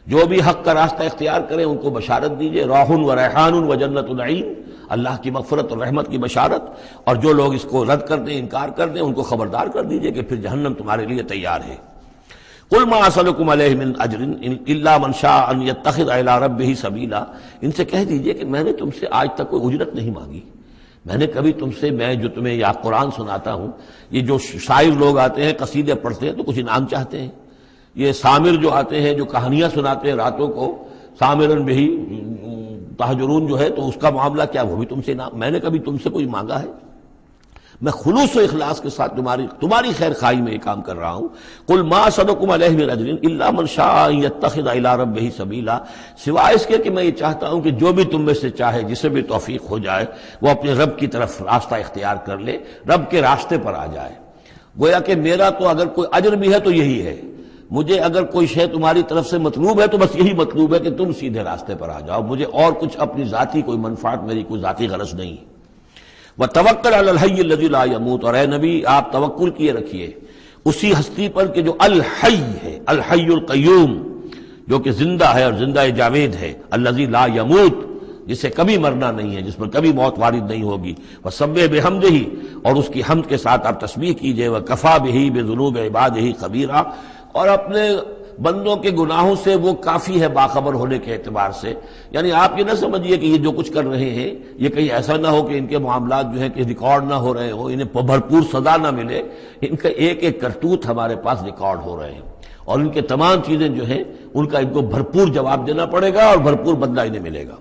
جو بھی حق کا راستہ اختیار کریں ان کو بشارت دیجئے۔ راح و ریحان و جنت النعیم، اللہ کی مغفرت اور رحمت کی بشارت، اور جو لوگ اس کو رد کر دیں، انکار کر دیں، ان کو خبردار کر دیجئے کہ پھر جہنم تمہارے لیے تیار ہے۔ قل ما اسألکم علیہ من اجر الا من شاء ان یتخذ الی ربہ سبیلا، ان سے کہہ دیجئے کہ میں نے تم سے آج تک کوئی اجرت نہیں مانگی، میں نے کبھی تم سے، میں جو تمہیں یا قرآن سناتا ہوں، یہ جو شاعر لوگ آتے ہیں قصیدے پڑھتے ہیں تو کچھ انعام چاہتے ہیں، یہ سامر جو آتے ہیں جو کہانیاں سناتے ہیں راتوں کو، سامرن بھی تہجرون جو ہے، تو اس کا معاملہ کیا، وہ بھی تم سے انعام، میں نے کبھی تم سے کوئی مانگا ہے؟ میں خلوص و اخلاص کے ساتھ تمہاری خیر خواہی میں یہ کام کر رہا ہوں۔ قل ما اسألکم علیہ من اجر الا من شاء ان یتخذ الی ربہ سبیلا، سوائے اس کے کہ میں یہ چاہتا ہوں کہ جو بھی تم میں سے چاہے، جسے بھی توفیق ہو جائے، وہ اپنے رب کی طرف راستہ اختیار کر لے، رب کے راستے پر آ جائے۔ گویا کہ میرا تو اگر کوئی اجر بھی ہے تو یہی ہے، مجھے اگر کوئی شے تمہاری طرف سے مطلوب ہے تو بس یہی مطلوب ہے کہ تم سیدھے راستے پر آ جاؤ، مجھے اور کچھ اپنی ذاتی کوئی منفعت، میری کوئی ذاتی غرض نہیں۔ وتوکل علی الحی الذی لا یموت، اور اے نبی آپ توکل کیے رکھیے اسی ہستی پر کہ جو الحی ہے، الحی القیوم، جو کہ زندہ ہے اور زندہ جاوید ہے، الذی لا یموت، جسے کبھی مرنا نہیں ہے، جس پر کبھی موت وارد نہیں ہوگی، وسبح بحمدہ، اور اس کی حمد کے ساتھ آپ تسبیح کیجئے، وکفی بہ بذنوب عبادہ خبیرا، اور اپنے بندوں کے گناہوں سے وہ کافی ہے باخبر ہونے کے اعتبار سے۔ یعنی آپ یہ نہ سمجھیے کہ یہ جو کچھ کر رہے ہیں یہ کہیں ایسا نہ ہو کہ ان کے معاملات جو ہیں کہ ریکارڈ نہ ہو رہے ہوں، انہیں بھرپور سزا نہ ملے، ان کا ایک ایک کرتوت ہمارے پاس ریکارڈ ہو رہے ہیں، اور ان کے تمام چیزیں جو ہیں ان کا ان کو بھرپور جواب دینا پڑے گا اور بھرپور بدلہ انہیں ملے گا۔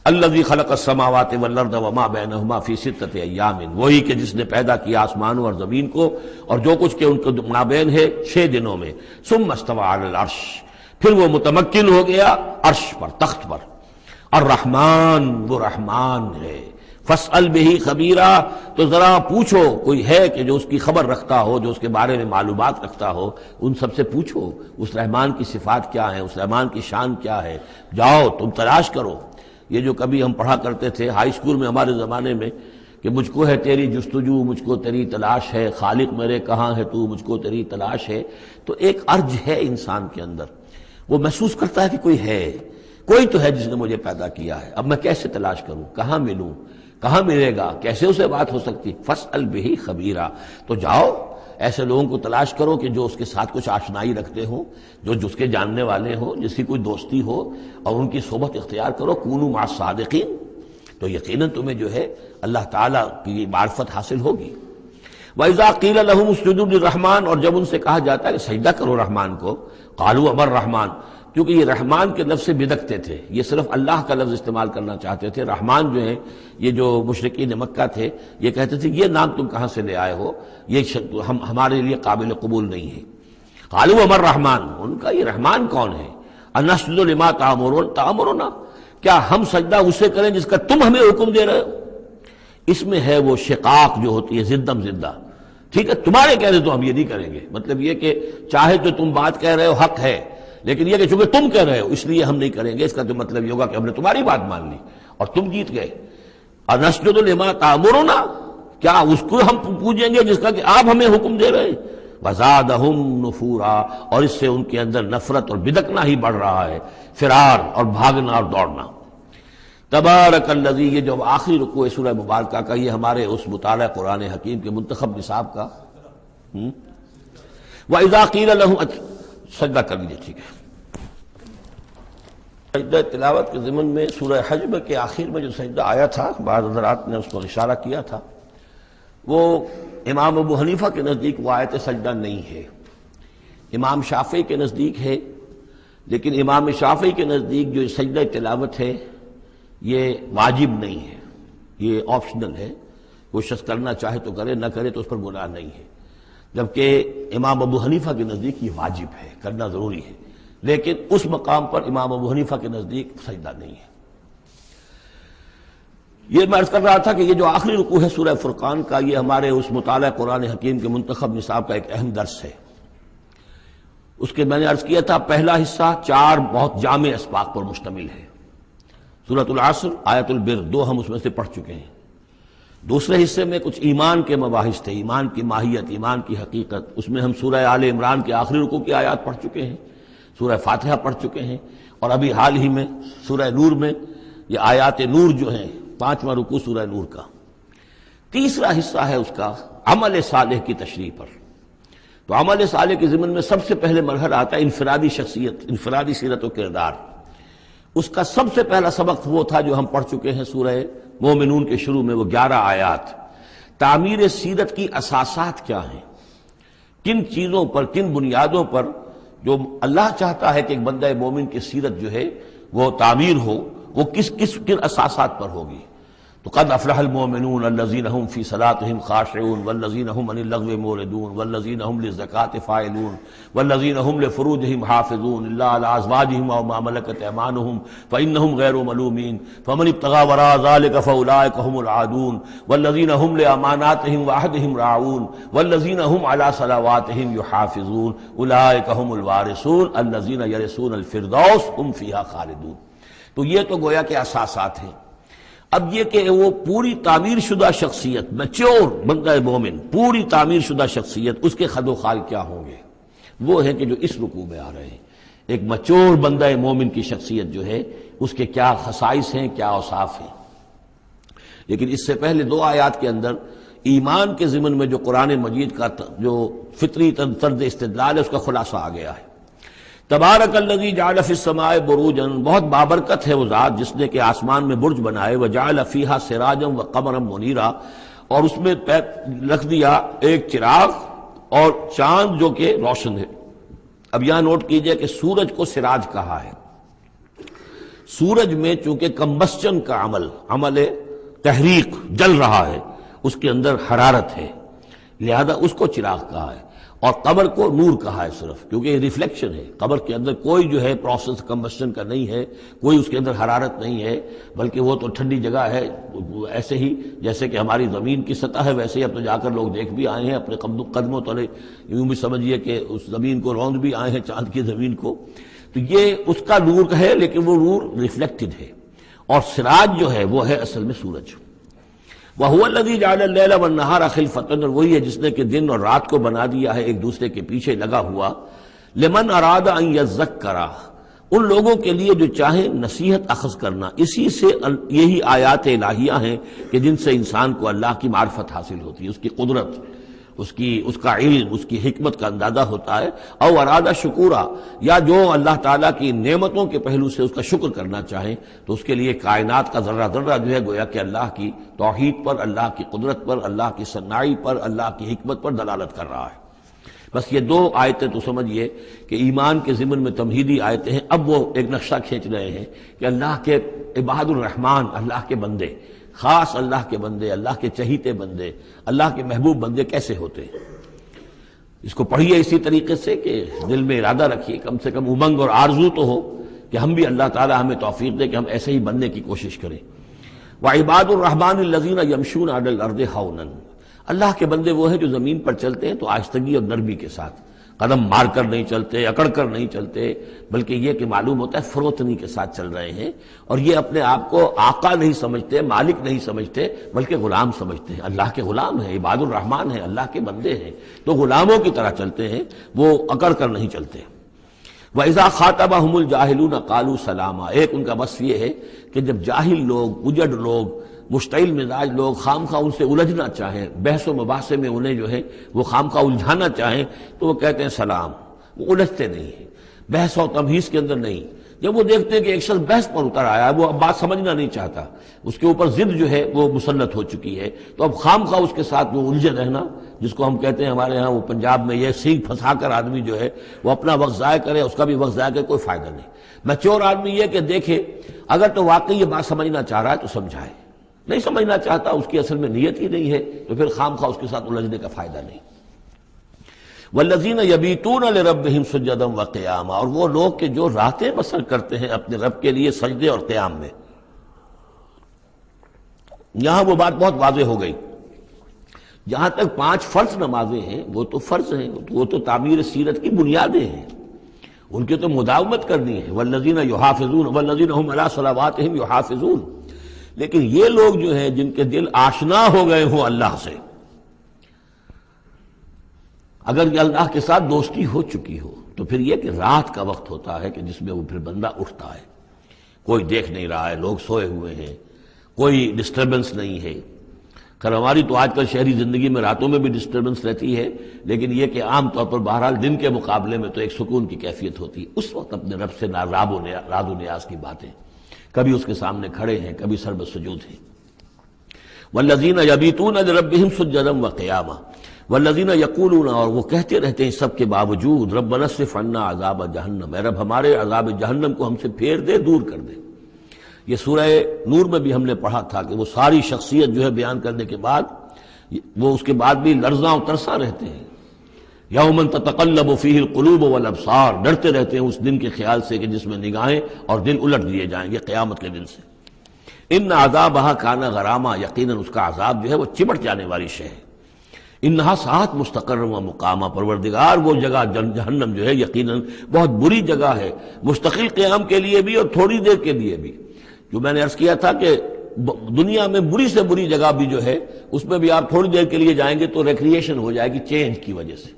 الذی خلق السماوات والارض وما بینہما فی ستۃ ایام، وہی کہ جس نے پیدا کیا آسمانوں اور زمین کو اور جو کچھ کہ ان کے مابین ہے 6 دنوں میں، ثم استوى علی العرش، پھر وہ متمکن ہو گیا عرش پر، تخت پر۔ الرحمن، وہ رحمان ہے۔ فاسأل بہ خبیرا، تو ذرا پوچھو، کوئی ہے کہ جو اس کی خبر رکھتا ہو، جو اس کے بارے میں معلومات رکھتا ہو، ان سب سے پوچھو اس رحمان کی صفات کیا ہیں، اس رحمان کی شان کیا ہے، جاؤ تم تلاش کرو۔ یہ جو کبھی ہم پڑھا کرتے تھے ہائی اسکول میں ہمارے زمانے میں کہ مجھ کو ہے تیری جستجو، مجھ کو تیری تلاش ہے، خالق میرے کہاں ہے تو، مجھ کو تیری تلاش ہے، تو ایک ارج ہے انسان کے اندر، وہ محسوس کرتا ہے کہ کوئی تو ہے جس نے مجھے پیدا کیا ہے، اب میں کیسے تلاش کروں، کہاں ملوں، کہاں ملے گا، کیسے اسے بات ہو سکتی۔ فاسأل بہ خبیرا، تو جاؤ ایسے لوگوں کو تلاش کرو کہ جو اس کے ساتھ کچھ آشنائی رکھتے ہوں، جو جس کے جاننے والے ہوں، جس کی کوئی دوستی ہو، اور ان کی صحبت اختیار کرو۔ کونوا مع الصادقین، تو یقیناً تمہیں جو ہے اللہ تعالیٰ کی معرفت حاصل ہوگی۔ وَإِذَا قِيلَ لَهُمُ اسْجُدُوا لِلرَّحْمَٰنِ، اور جب ان سے کہا جاتا ہے کہ سجدہ کرو رحمان کو، قالوا امر رحمان، کیونکہ یہ رحمان کے لفظ سے بدکتے تھے، یہ صرف اللہ کا لفظ استعمال کرنا چاہتے تھے۔ رحمان جو ہے، یہ جو مشرکین مکہ تھے یہ کہتے تھے یہ نام تم کہاں سے لے آئے ہو، یہ ہمارے لیے قابل قبول نہیں ہے۔ قالوا امر رحمان، ان کا یہ رحمان کون ہے؟ انسجد لما تأمرنا، کیا ہم سجدہ اسے کریں جس کا تم ہمیں حکم دے رہے ہو؟ اس میں ہے وہ شقاق جو ہوتی ہے زدم زدہ، ٹھیک ہے، تمہارے کہنے تو ہم یہ نہیں کریں گے، مطلب یہ کہ چاہے تو تم بات کہہ رہے ہو حق ہے، لیکن یہ کہ چونکہ تم کہہ رہے ہو اس لیے ہم نہیں کریں گے، اس کا تو مطلب یہ ہوگا کہ ہم نے تمہاری بات مان لی اور تم جیت گئے۔ انسجد لما تأمرنا، کیا اس کو ہم پوجیں گے جس کا کہ آپ ہمیں حکم دے رہے ہیں؟ وزادہم نفورا، اور اس سے ان کے اندر نفرت اور بدکنا ہی بڑھ رہا ہے، فرار اور بھاگنا اور دوڑنا۔ تبارک الذی، یہ جو آخری رکوع ہے سورہ مبارکہ کا، یہ ہمارے اس مطالعہ قرآن حکیم کے منتخب نصاب کا۔ وَإِذَا قِيلَ لَهُمْ، سجدہ کر لیجیے، ٹھیک ہے۔ سجدہ تلاوت کے ضمن میں سورہ حجب کے آخر میں جو سجدہ آیا تھا، بعض حضرات نے اس پر اشارہ کیا تھا، وہ امام ابو حنیفہ کے نزدیک وہ آیت سجدہ نہیں ہے، امام شافعی کے نزدیک ہے، لیکن امام شافعی کے نزدیک جو سجدہ تلاوت ہے یہ واجب نہیں ہے، یہ آپشنل ہے، کوئی شخص کرنا چاہے تو کرے، نہ کرے تو اس پر گناہ نہیں ہے، جبکہ امام ابو حنیفہ کے نزدیک یہ واجب ہے، کرنا ضروری ہے، لیکن اس مقام پر امام ابو حنیفہ کے نزدیک سجدہ نہیں ہے۔ یہ میں عرض کر رہا تھا کہ یہ جو آخری رکوع ہے سورہ فرقان کا، یہ ہمارے اس مطالعہ قرآن حکیم کے منتخب نصاب کا ایک اہم درس ہے۔ اس کے میں نے عرض کیا تھا پہلا حصہ 4 بہت جامع اسباق پر مشتمل ہے، سورۃ العصر، آیت البر، 2 ہم اس میں سے پڑھ چکے ہیں۔ دوسرے حصے میں کچھ ایمان کے مباحث تھے، ایمان کی ماہیت، ایمان کی حقیقت، اس میں ہم سورہ آل عمران کے آخری رکوع کی آیات پڑھ چکے ہیں، سورہ فاتحہ پڑھ چکے ہیں، اور ابھی حال ہی میں سورہ نور میں یہ آیات نور جو ہیں 5واں رکوع سورہ نور کا۔ تیسرا حصہ ہے اس کا عمل صالح کی تشریح پر۔ تو عمل صالح کے ضمن میں سب سے پہلے مرحلہ آتا ہے انفرادی شخصیت، انفرادی سیرت و کردار۔ اس کا سب سے پہلا سبق وہ تھا جو ہم پڑھ چکے ہیں سورہ مومنون کے شروع میں، وہ 11 آیات۔ تعمیر سیرت کی اساسات کیا ہیں، کن چیزوں پر، کن بنیادوں پر جو اللہ چاہتا ہے کہ ایک بندہ مومن کی سیرت جو ہے وہ تعمیر ہو، وہ کن اساسات پر ہوگی۔ تو قد افلح المؤمنون الذین هم فی صلاتهم خاشعون والذین هم عن اللغو معرضون والذین هم للزکاة فاعلون والذین هم لفروجهم حافظون الا علی ازواجهم او ما ملکت ایمانهم فانهم غیر ملومین فمن ابتغى وراء ذلك فاولئک هم العادون والذین هم لاماناتهم وعهدهم راعون والذین هم علی صلواتهم یحافظون اولئک هم الوارثون الذین یرثون الفردوس هم فیها خالدون۔ تو یہ تو گویا کہ اساسات ہیں۔ اب یہ کہ وہ پوری تعمیر شدہ شخصیت، میچور بندہ مومن، پوری تعمیر شدہ شخصیت، اس کے خد و خال کیا ہوں گے، وہ ہیں کہ جو اس رکوع میں آ رہے ہیں۔ ایک میچور بندہ مومن کی شخصیت جو ہے اس کے کیا خصائص ہیں، کیا اوصاف ہیں۔ لیکن اس سے پہلے 2 آیات کے اندر ایمان کے ضمن میں جو قرآن مجید کا جو فطری طرز استدلال ہے اس کا خلاصہ آ گیا ہے۔ تبارک الذی جعل فی السماء بروجا، بہت بابرکت ہے وہ ذات جس نے کہ آسمان میں برج بنائے، وجعل فیہا سراجا وقمرا منیرا، اور اس میں رکھ دیا ایک چراغ اور چاند جو کہ روشن ہے۔ اب یہاں نوٹ کیجئے کہ سورج کو سراج کہا ہے۔ سورج میں چونکہ کمبسچن کا عمل تحریک، جل رہا ہے، اس کے اندر حرارت ہے، لہذا اس کو چراغ کہا ہے، اور قمر کو نور کہا ہے صرف، کیونکہ یہ ریفلیکشن ہے۔ قمر کے اندر کوئی جو ہے پروسیس کمبسشن کا نہیں ہے، کوئی اس کے اندر حرارت نہیں ہے، بلکہ وہ تو ٹھنڈی جگہ ہے، ایسے ہی جیسے کہ ہماری زمین کی سطح ہے ویسے ہی اب تو جا کر لوگ دیکھ بھی آئے ہیں اپنے قدموں تلے، یوں بھی سمجھیے کہ اس زمین کو روند بھی آئے ہیں، چاند کی زمین کو۔ تو یہ اس کا نور ہے، لیکن وہ نور ریفلیکٹڈ ہے، اور سراج جو ہے وہ ہے اصل میں سورج۔ وَهُوَ الَّذِي جَعَلَ اللَّيْلَ وَالنَّهَارَ خِلْفَةً، اور وہی ہے جس نے کہ دن اور رات کو بنا دیا ہے ایک دوسرے کے پیچھے لگا ہوا، لِمَنْ أَرَادَ أَنْ يَذَّكَّرَ، ان لوگوں کے لیے جو چاہیں نصیحت اخذ کرنا۔ اسی سے یہی آیات الہیہ ہیں کہ جن سے انسان کو اللہ کی معرفت حاصل ہوتی ہے، اس کی قدرت، اس کا علم، اس کی حکمت کا اندازہ ہوتا ہے۔ او ارادہ شکورا، یا جو اللہ تعالیٰ کی نعمتوں کے پہلو سے اس کا شکر کرنا چاہیں تو اس کے لیے کائنات کا ذرہ ذرہ جو ہے گویا کہ اللہ کی توحید پر، اللہ کی قدرت پر، اللہ کی صناعی پر، اللہ کی حکمت پر دلالت کر رہا ہے۔ بس یہ 2 آیتیں تو سمجھیے کہ ایمان کے ضمن میں تمہیدی آیتیں ہیں۔ اب وہ ایک نقشہ کھینچ رہے ہیں کہ اللہ کے عباد الرحمن، اللہ کے بندے، خاص اللہ کے بندے، اللہ کے چہیتے بندے، اللہ کے محبوب بندے کیسے ہوتے ہیں۔ اس کو پڑھیے اسی طریقے سے کہ دل میں ارادہ رکھیے، کم سے کم امنگ اور آرزو تو ہو کہ ہم بھی اللہ تعالی ہمیں توفیق دے کہ ہم ایسے ہی بننے کی کوشش کریں۔ وعباد الرحمن الذین یمشون علی الارض ہونا، اللہ کے بندے وہ ہیں جو زمین پر چلتے ہیں تو آہستگی اور نرمی کے ساتھ، قدم مار کر نہیں چلتے، اکڑ کر نہیں چلتے، بلکہ یہ کہ معلوم ہوتا ہے فروتنی کے ساتھ چل رہے ہیں، اور یہ اپنے آپ کو آقا نہیں سمجھتے، مالک نہیں سمجھتے، بلکہ غلام سمجھتے ہیں۔ اللہ کے غلام ہیں، عباد الرحمن ہیں، اللہ کے بندے ہیں، تو غلاموں کی طرح چلتے ہیں، وہ اکڑ کر نہیں چلتے۔ وَإِذَا خَاطَبَهُمُ الْجَاهِلُونَ قَالُوا سَلَامًا، ایک ان کا وصف یہ ہے کہ جب جاہل لوگ، اجڑ لوگ، مشتعل مزاج لوگ خام خواہ ان سے الجھنا چاہیں، بحث و مباحثے میں انہیں جو ہے وہ خام خواہ الجھانا چاہیں تو وہ کہتے ہیں سلام، وہ الجھتے نہیں ہیں، بحث و تمہیز کے اندر نہیں۔ جب وہ دیکھتے ہیں کہ ایک شخص بحث پر اتر آیا ہے، وہ اب بات سمجھنا نہیں چاہتا، اس کے اوپر ضد جو ہے وہ مسلط ہو چکی ہے، تو اب خام خواہ اس کے ساتھ وہ الجھے رہنا، جس کو ہم کہتے ہیں ہمارے ہاں وہ پنجاب میں یہ سینگ پھنسا کر آدمی جو ہے وہ اپنا وقت ضائع کرے، اس کا بھی وقت ضائع کرے، کوئی فائدہ نہیں۔ میچور آدمی یہ کہ دیکھے اگر تو واقعی یہ بات سمجھنا چاہ رہا ہے تو سمجھائے، نہیں سمجھنا چاہتا، اس کی اصل میں نیت ہی نہیں ہے، تو پھر خام خواہ اس کے ساتھ الجھنے کا فائدہ نہیں۔ والذین یبیتون لربہم سجدا وقیاما، اور وہ لوگ کہ جو راتیں بسر کرتے ہیں اپنے رب کے لیے سجدے اور قیام میں۔ یہاں وہ بات بہت واضح ہو گئی، جہاں تک 5 فرض نمازیں ہیں وہ تو فرض ہیں، وہ تو تعمیر سیرت کی بنیادیں ہیں، ان کی تو مداومت کرنی ہے۔ والذین یحافظون والذین هم علی صلواتہم یحافظون، لیکن یہ لوگ جو ہیں جن کے دل آشنا ہو گئے ہوں اللہ سے، اگر یہ اللہ کے ساتھ دوستی ہو چکی ہو تو پھر یہ کہ رات کا وقت ہوتا ہے کہ جس میں وہ پھر بندہ اٹھتا ہے، کوئی دیکھ نہیں رہا ہے، لوگ سوئے ہوئے ہیں، کوئی ڈسٹربنس نہیں ہے۔ خیر ہماری تو آج کل شہری زندگی میں راتوں میں بھی ڈسٹربنس رہتی ہے، لیکن یہ کہ عام طور پر بہرحال دن کے مقابلے میں تو ایک سکون کی کیفیت ہوتی ہے۔ اس وقت اپنے رب سے راز و نیاز کی باتیں، کبھی اس کے سامنے کھڑے ہیں، کبھی سر بسجود ہیں۔ والذین یبیتون لربہم سجدا وقیاما، والذین یقولون، اور وہ کہتے رہتے ہیں سب کے باوجود، ربنا اصرف عنا عذاب جہنم، اے رب ہمارے عذاب جہنم کو ہم سے پھیر دے، دور کر دے۔ یہ سورہ نور میں بھی ہم نے پڑھا تھا کہ وہ ساری شخصیت جو ہے بیان کرنے کے بعد وہ اس کے بعد بھی لرزاں و ترساں رہتے ہیں۔ یوما تتقلب فیہ القلوب والابصار، ڈرتے رہتے ہیں اس دن کے خیال سے کہ جس میں نگاہیں اور دل الٹ دیے جائیں گے قیامت کے دن سے۔ ان عذابہا کان غراما، یقیناً اس کا عذاب جو ہے وہ چمٹ جانے والی شے ہے۔ انہا ساعت مستقر و مقامہ، پروردگار وہ جگہ جہنم جو ہے یقیناً بہت بری جگہ ہے، مستقل قیام کے لیے بھی اور تھوڑی دیر کے لیے بھی۔ جو میں نے عرض کیا تھا کہ دنیا میں بری سے بری جگہ بھی جو ہے اس میں بھی آپ تھوڑی دیر کے لیے جائیں گے تو ریکریشن ہو جائے گی چینج کی وجہ سے،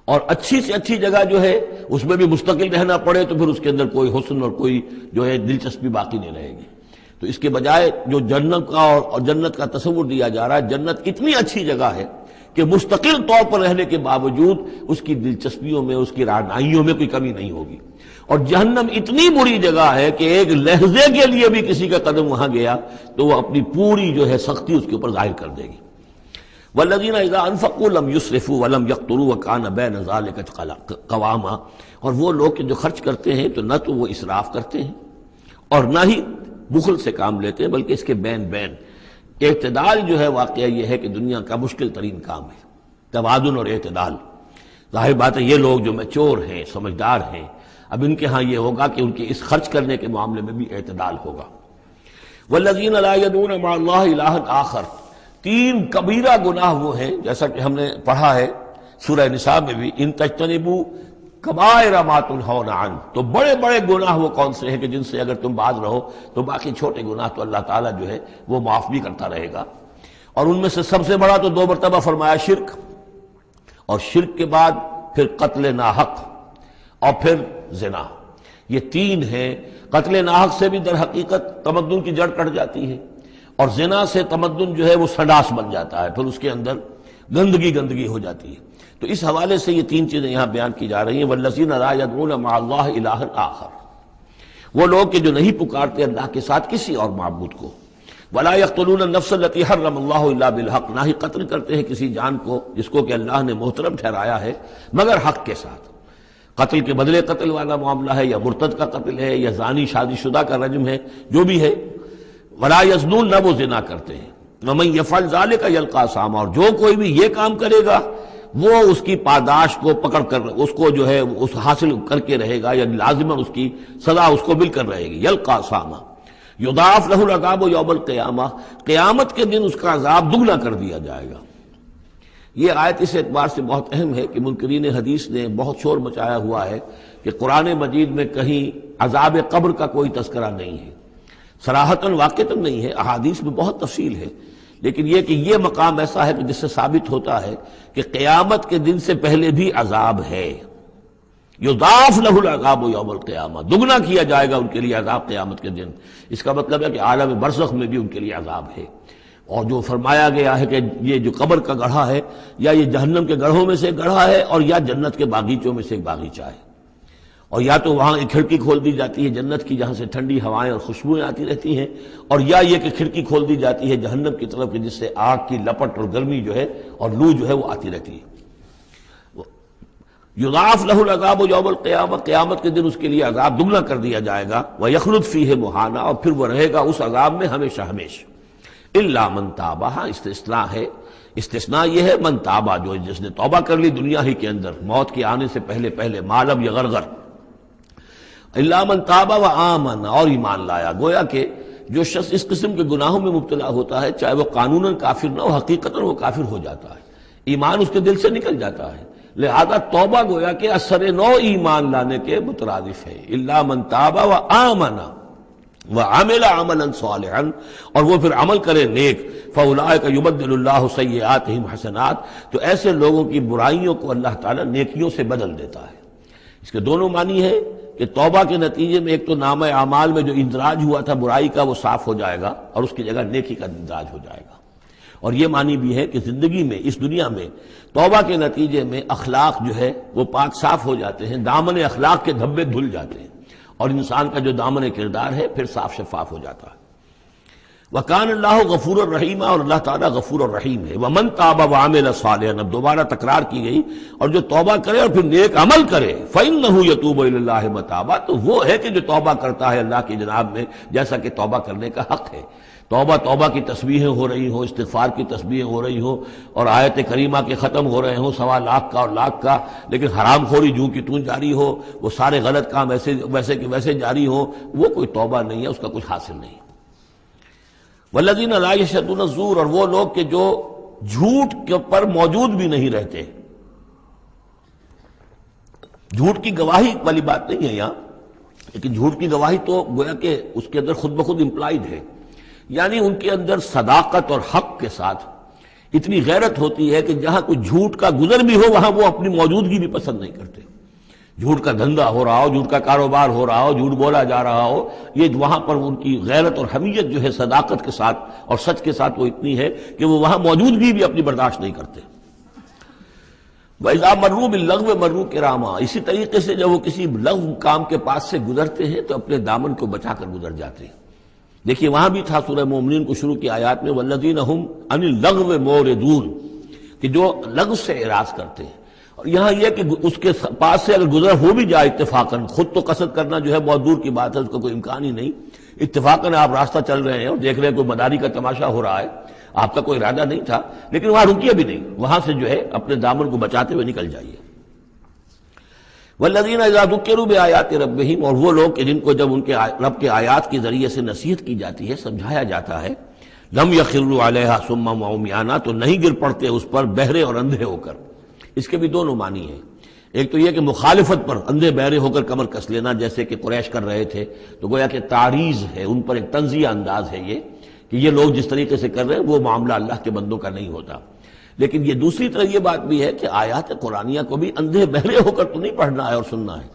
اور اچھی سے اچھی جگہ جو ہے اس میں بھی مستقل رہنا پڑے تو پھر اس کے اندر کوئی حسن اور کوئی جو ہے دلچسپی باقی نہیں رہے گی۔ تو اس کے بجائے جو جنت کا اور جنت کا تصور دیا جا رہا ہے، جنت اتنی اچھی جگہ ہے کہ مستقل طور پر رہنے کے باوجود اس کی دلچسپیوں میں، اس کی رعنائیوں میں کوئی کمی نہیں ہوگی، اور جہنم اتنی بری جگہ ہے کہ ایک لحظے کے لیے بھی کسی کا قدم وہاں گیا تو وہ اپنی پوری جو ہے سختی اس کے اوپر ظاہر کر دے گی۔ والذین اذا انفقوا لم یسرفوا ولم یقتروا وکان بین ذلک قواما، اور وہ لوگ کہ جو خرچ کرتے ہیں تو نہ تو وہ اسراف کرتے ہیں اور نہ ہی بخل سے کام لیتے ہیں، بلکہ اس کے بین بین اعتدال جو ہے واقعہ یہ ہے کہ دنیا کا مشکل ترین کام ہے، توازن اور اعتدال۔ ظاہر بات ہے یہ لوگ جو میچور ہیں، سمجھدار ہیں، اب ان کے ہاں یہ ہوگا کہ ان کے اس خرچ کرنے کے معاملے میں بھی اعتدال ہوگا۔ والذین لا یدعون مع اللہ الہا آخر، تین کبیرہ گناہ وہ ہیں جیسا کہ ہم نے پڑھا ہے سورہ نساء میں بھی، ان تجتنبوا کبائر ما تنہون عنہ، تو بڑے بڑے گناہ وہ کون سے ہیں کہ جن سے اگر تم باز رہو تو باقی چھوٹے گناہ تو اللہ تعالیٰ جو ہے وہ معاف بھی کرتا رہے گا۔ اور ان میں سے سب سے بڑا تو 2 مرتبہ فرمایا شرک، اور شرک کے بعد پھر قتل ناحق اور پھر زنا، یہ 3 ہیں۔ قتل ناحق سے بھی در حقیقت تمدن کی جڑ کٹ جاتی ہے، اور زنا سے تمدن جو ہے وہ سڈاس بن جاتا ہے، پھر اس کے اندر گندگی ہو جاتی ہے۔ تو اس حوالے سے یہ 3 چیزیں یہاں بیان کی جا رہی ہیں۔ والذین لا یدعون مع اللہ الہا آخر، وہ لوگ کہ جو نہیں پکارتے اللہ کے ساتھ کسی اور معبود کو۔ ولا یقتلون النفس التي حرم اللہ الا بالحق، نہ ہی قتل کرتے ہیں کسی جان کو جس کو کہ اللہ نے محترم ٹھہرایا ہے مگر حق کے ساتھ۔ قتل کے بدلے قتل والا معاملہ ہے، یا مرتد کا قتل ہے، یا زانی شادی شدہ کا رجم ہے، جو بھی ہے۔ ولا یزنون، نہ وہ زنا کرتے ہیں۔ ومن یفعل ذلک یلقى اثاما، اور جو کوئی بھی یہ کام کرے گا وہ اس کی پاداش کو پکڑ کر اس کو جو ہے اس حاصل کر کے رہے گا، یا لازماً اس کی سزا اس کو مل کر رہے گی۔ یلقى اثاما یضاعف له العذاب یوم القیامہ، قیامت کے دن اس کا عذاب دگنا کر دیا جائے گا۔ یہ آیت اس اعتبار سے بہت اہم ہے کہ منکرین حدیث نے بہت شور مچایا ہوا ہے کہ قرآن مجید میں کہیں عذاب قبر کا کوئی تذکرہ نہیں ہے، صراحتاً واقعتاً نہیں ہے، احادیث میں بہت تفصیل ہے، لیکن یہ کہ یہ مقام ایسا ہے کہ جس سے ثابت ہوتا ہے کہ قیامت کے دن سے پہلے بھی عذاب ہے۔ یضاعف له العذاب یوم القیامہ، دگنا کیا جائے گا ان کے لیے عذاب قیامت کے دن۔ اس کا مطلب ہے کہ عالم برزخ میں بھی ان کے لیے عذاب ہے۔ اور جو فرمایا گیا ہے کہ یہ جو قبر کا گڑھا ہے، یا یہ جہنم کے گڑھوں میں سے ایک گڑھا ہے، اور یا جنت کے باغیچوں میں سے ایک باغیچہ ہے، اور یا تو وہاں ایک کھڑکی کھول دی جاتی ہے جنت کی جہاں سے ٹھنڈی ہوائیں اور خوشبوئیں آتی رہتی ہیں، اور یا یہ کہ کھڑکی کھول دی جاتی ہے جہنم کی طرف جس سے آگ کی لپٹ اور گرمی جو ہے اور لو جو ہے وہ آتی رہتی ہے۔ یضاعف له العذاب یوم القیامہ، قیامت کے دن اس کے لیے عذاب دگنا کر دیا جائے گا۔ ویخلد فیہ مہانا، اور پھر وہ رہے گا اس عذاب میں ہمیشہ ہمیشہ۔ الا من تاب، استثناء ہے، استثناء یہ ہے من تابہ، جو جس نے توبہ کر لی دنیا ہی کے اندر موت کے آنے سے پہلے ما لم یغرغر۔ الا من تاب و آمن، اور ایمان لایا۔ گویا کہ جو شخص اس قسم کے گناہوں میں مبتلا ہوتا ہے چاہے وہ قانوناً کافر نہ ہو، حقیقتاً وہ کافر ہو جاتا ہے، ایمان اس کے دل سے نکل جاتا ہے، لہذا توبہ گویا کہ اثر نو ایمان لانے کے مترادف ہے۔ الا من تاب و آمن وعمل عملا صالحا، اور وہ پھر عمل کرے نیک، فاولئک یبدل اللہ سیئاتہم حسنات، تو ایسے لوگوں کی برائیوں کو اللہ تعالیٰ نیکیوں سے بدل دیتا ہے۔ اس کے دونوں معنی ہے کہ توبہ کے نتیجے میں ایک تو نامہ اعمال میں جو اندراج ہوا تھا برائی کا وہ صاف ہو جائے گا اور اس کی جگہ نیکی کا اندراج ہو جائے گا، اور یہ معنی بھی ہے کہ زندگی میں اس دنیا میں توبہ کے نتیجے میں اخلاق جو ہے وہ پاک صاف ہو جاتے ہیں، دامن اخلاق کے دھبے دھل جاتے ہیں اور انسان کا جو دامن کردار ہے پھر صاف شفاف ہو جاتا ہے۔ وَكَانَ اللَّهُ غَفُورًا رَحِيمًا، اور اللہ تعالیٰ غفور الرحیم ہے۔ وَمَن تَابَ وَعَمِلَ صَالِحًا، اب دوبارہ تکرار کی گئی، اور جو توبہ کرے اور پھر نیک عمل کرے فَإِنَّهُ يَتُوبُ إِلَى اللَّهِ مَتَابًا، تو وہ ہے کہ جو توبہ کرتا ہے اللہ کی جناب میں جیسا کہ توبہ کرنے کا حق ہے۔ توبہ کی تسبیحیں ہو رہی ہوں، استغفار کی تسبیحیں ہو رہی ہوں، اور آیت کریمہ کے ختم ہو رہے ہوں 1.25 لاکھ کا اور لاکھ کا، لیکن حرام خوری جوں کی توں جاری ہو، وہ سارے غلط کام ویسے کہ ویسے جاری ہوں، وہ کوئی توبہ نہیں ہے، اس کا کچھ حاصل نہیں۔ والذین لا یشهدون الزور، اور وہ لوگ کہ جو جھوٹ کے پر موجود بھی نہیں رہتے۔ جھوٹ کی گواہی والی بات نہیں ہے یہاں، لیکن جھوٹ کی گواہی تو گویا کہ اس کے اندر خود بخود امپلائڈ ہے، یعنی ان کے اندر صداقت اور حق کے ساتھ اتنی غیرت ہوتی ہے کہ جہاں کوئی جھوٹ کا گزر بھی ہو وہاں وہ اپنی موجودگی بھی پسند نہیں کرتے۔ جھوٹ کا دھندا ہو رہا ہو، جھوٹ کا کاروبار ہو رہا ہو، جھوٹ بولا جا رہا ہو، یہ وہاں پر ان کی غیرت اور حمیت جو ہے صداقت کے ساتھ اور سچ کے ساتھ وہ اتنی ہے کہ وہ وہاں موجودگی بھی اپنی برداشت نہیں کرتے۔ وَإِذَا مَرُّوا بِاللَّغْوِ مَرُّوا كِرَامًا، اسی طریقے سے جب وہ کسی لغو کام کے پاس سے گزرتے ہیں تو اپنے دامن کو بچا کر گزر جاتے ہیں۔ دیکھیے وہاں بھی تھا سورہ مومنین کو شروع کی آیات میں وَالَّذِينَ هُمْ عَنِ اللَّغْوِ مُعْرِضُونَ، کہ جو لغو سے اعراض کرتے ہیں، اور یہاں یہ کہ اس کے پاس سے اگر گزر ہو بھی جائے اتفاقاً، خود تو قصد کرنا جو ہے بہت دور کی بات ہے، اس کا کوئی امکان ہی نہیں، اتفاقاً آپ راستہ چل رہے ہیں اور دیکھ رہے ہیں کوئی مداری کا تماشا ہو رہا ہے، آپ کا کوئی ارادہ نہیں تھا، لیکن وہاں رکیے بھی نہیں، وہاں سے جو ہے اپنے دامن کو بچاتے ہوئے نکل جائیے۔ والذین اذا ذکروا بآیات ربہم، اور وہ لوگ کہ جن کو جب ان کے رب کے آیات کے ذریعے سے نصیحت کی جاتی ہے، سمجھایا جاتا ہے، لم یخروا علیہا صما وعمیانا، تو نہیں گر پڑتے اس پر بہرے اور اندھے ہو کر۔ اس کے بھی دونوں معنی ہیں، ایک تو یہ کہ مخالفت پر اندھے بہرے ہو کر کمر کس لینا، جیسے کہ قریش کر رہے تھے، تو گویا کہ تعریض ہے، ان پر ایک طنزیہ انداز ہے یہ کہ یہ لوگ جس طریقے سے کر رہے ہیں وہ معاملہ اللہ کے بندوں کا نہیں ہوتا۔ لیکن یہ دوسری طرح یہ بات بھی ہے کہ آیات قرآنیہ کو بھی اندھے بہرے ہو کر تو نہیں پڑھنا ہے اور سننا ہے،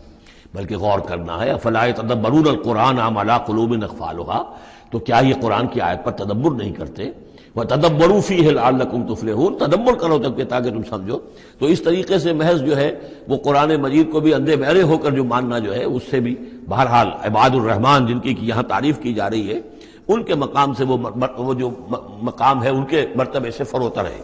بلکہ غور کرنا ہے۔ افلا یتدبرون القرآن ام علی قلوب اقفالها، تو کیا یہ قرآن کی آیت پر تدبر نہیں کرتے؟ وَتَدَبَّرُوا فِيهِ لَعَلَّكُمْ تُفْلِحُونَ، تدبر کرو تاکہ تم سمجھو۔ تو اس طریقے سے محض جو ہے وہ قرآن مجید کو بھی اندھے بہرے ہو کر جو ماننا جو ہے اس سے بھی بہرحال عباد الرحمن جن کی یہاں تعریف کی جا رہی ہے ان کے مقام سے وہ جو مقام ہے ان کے مرتبے سے فروتر ہے۔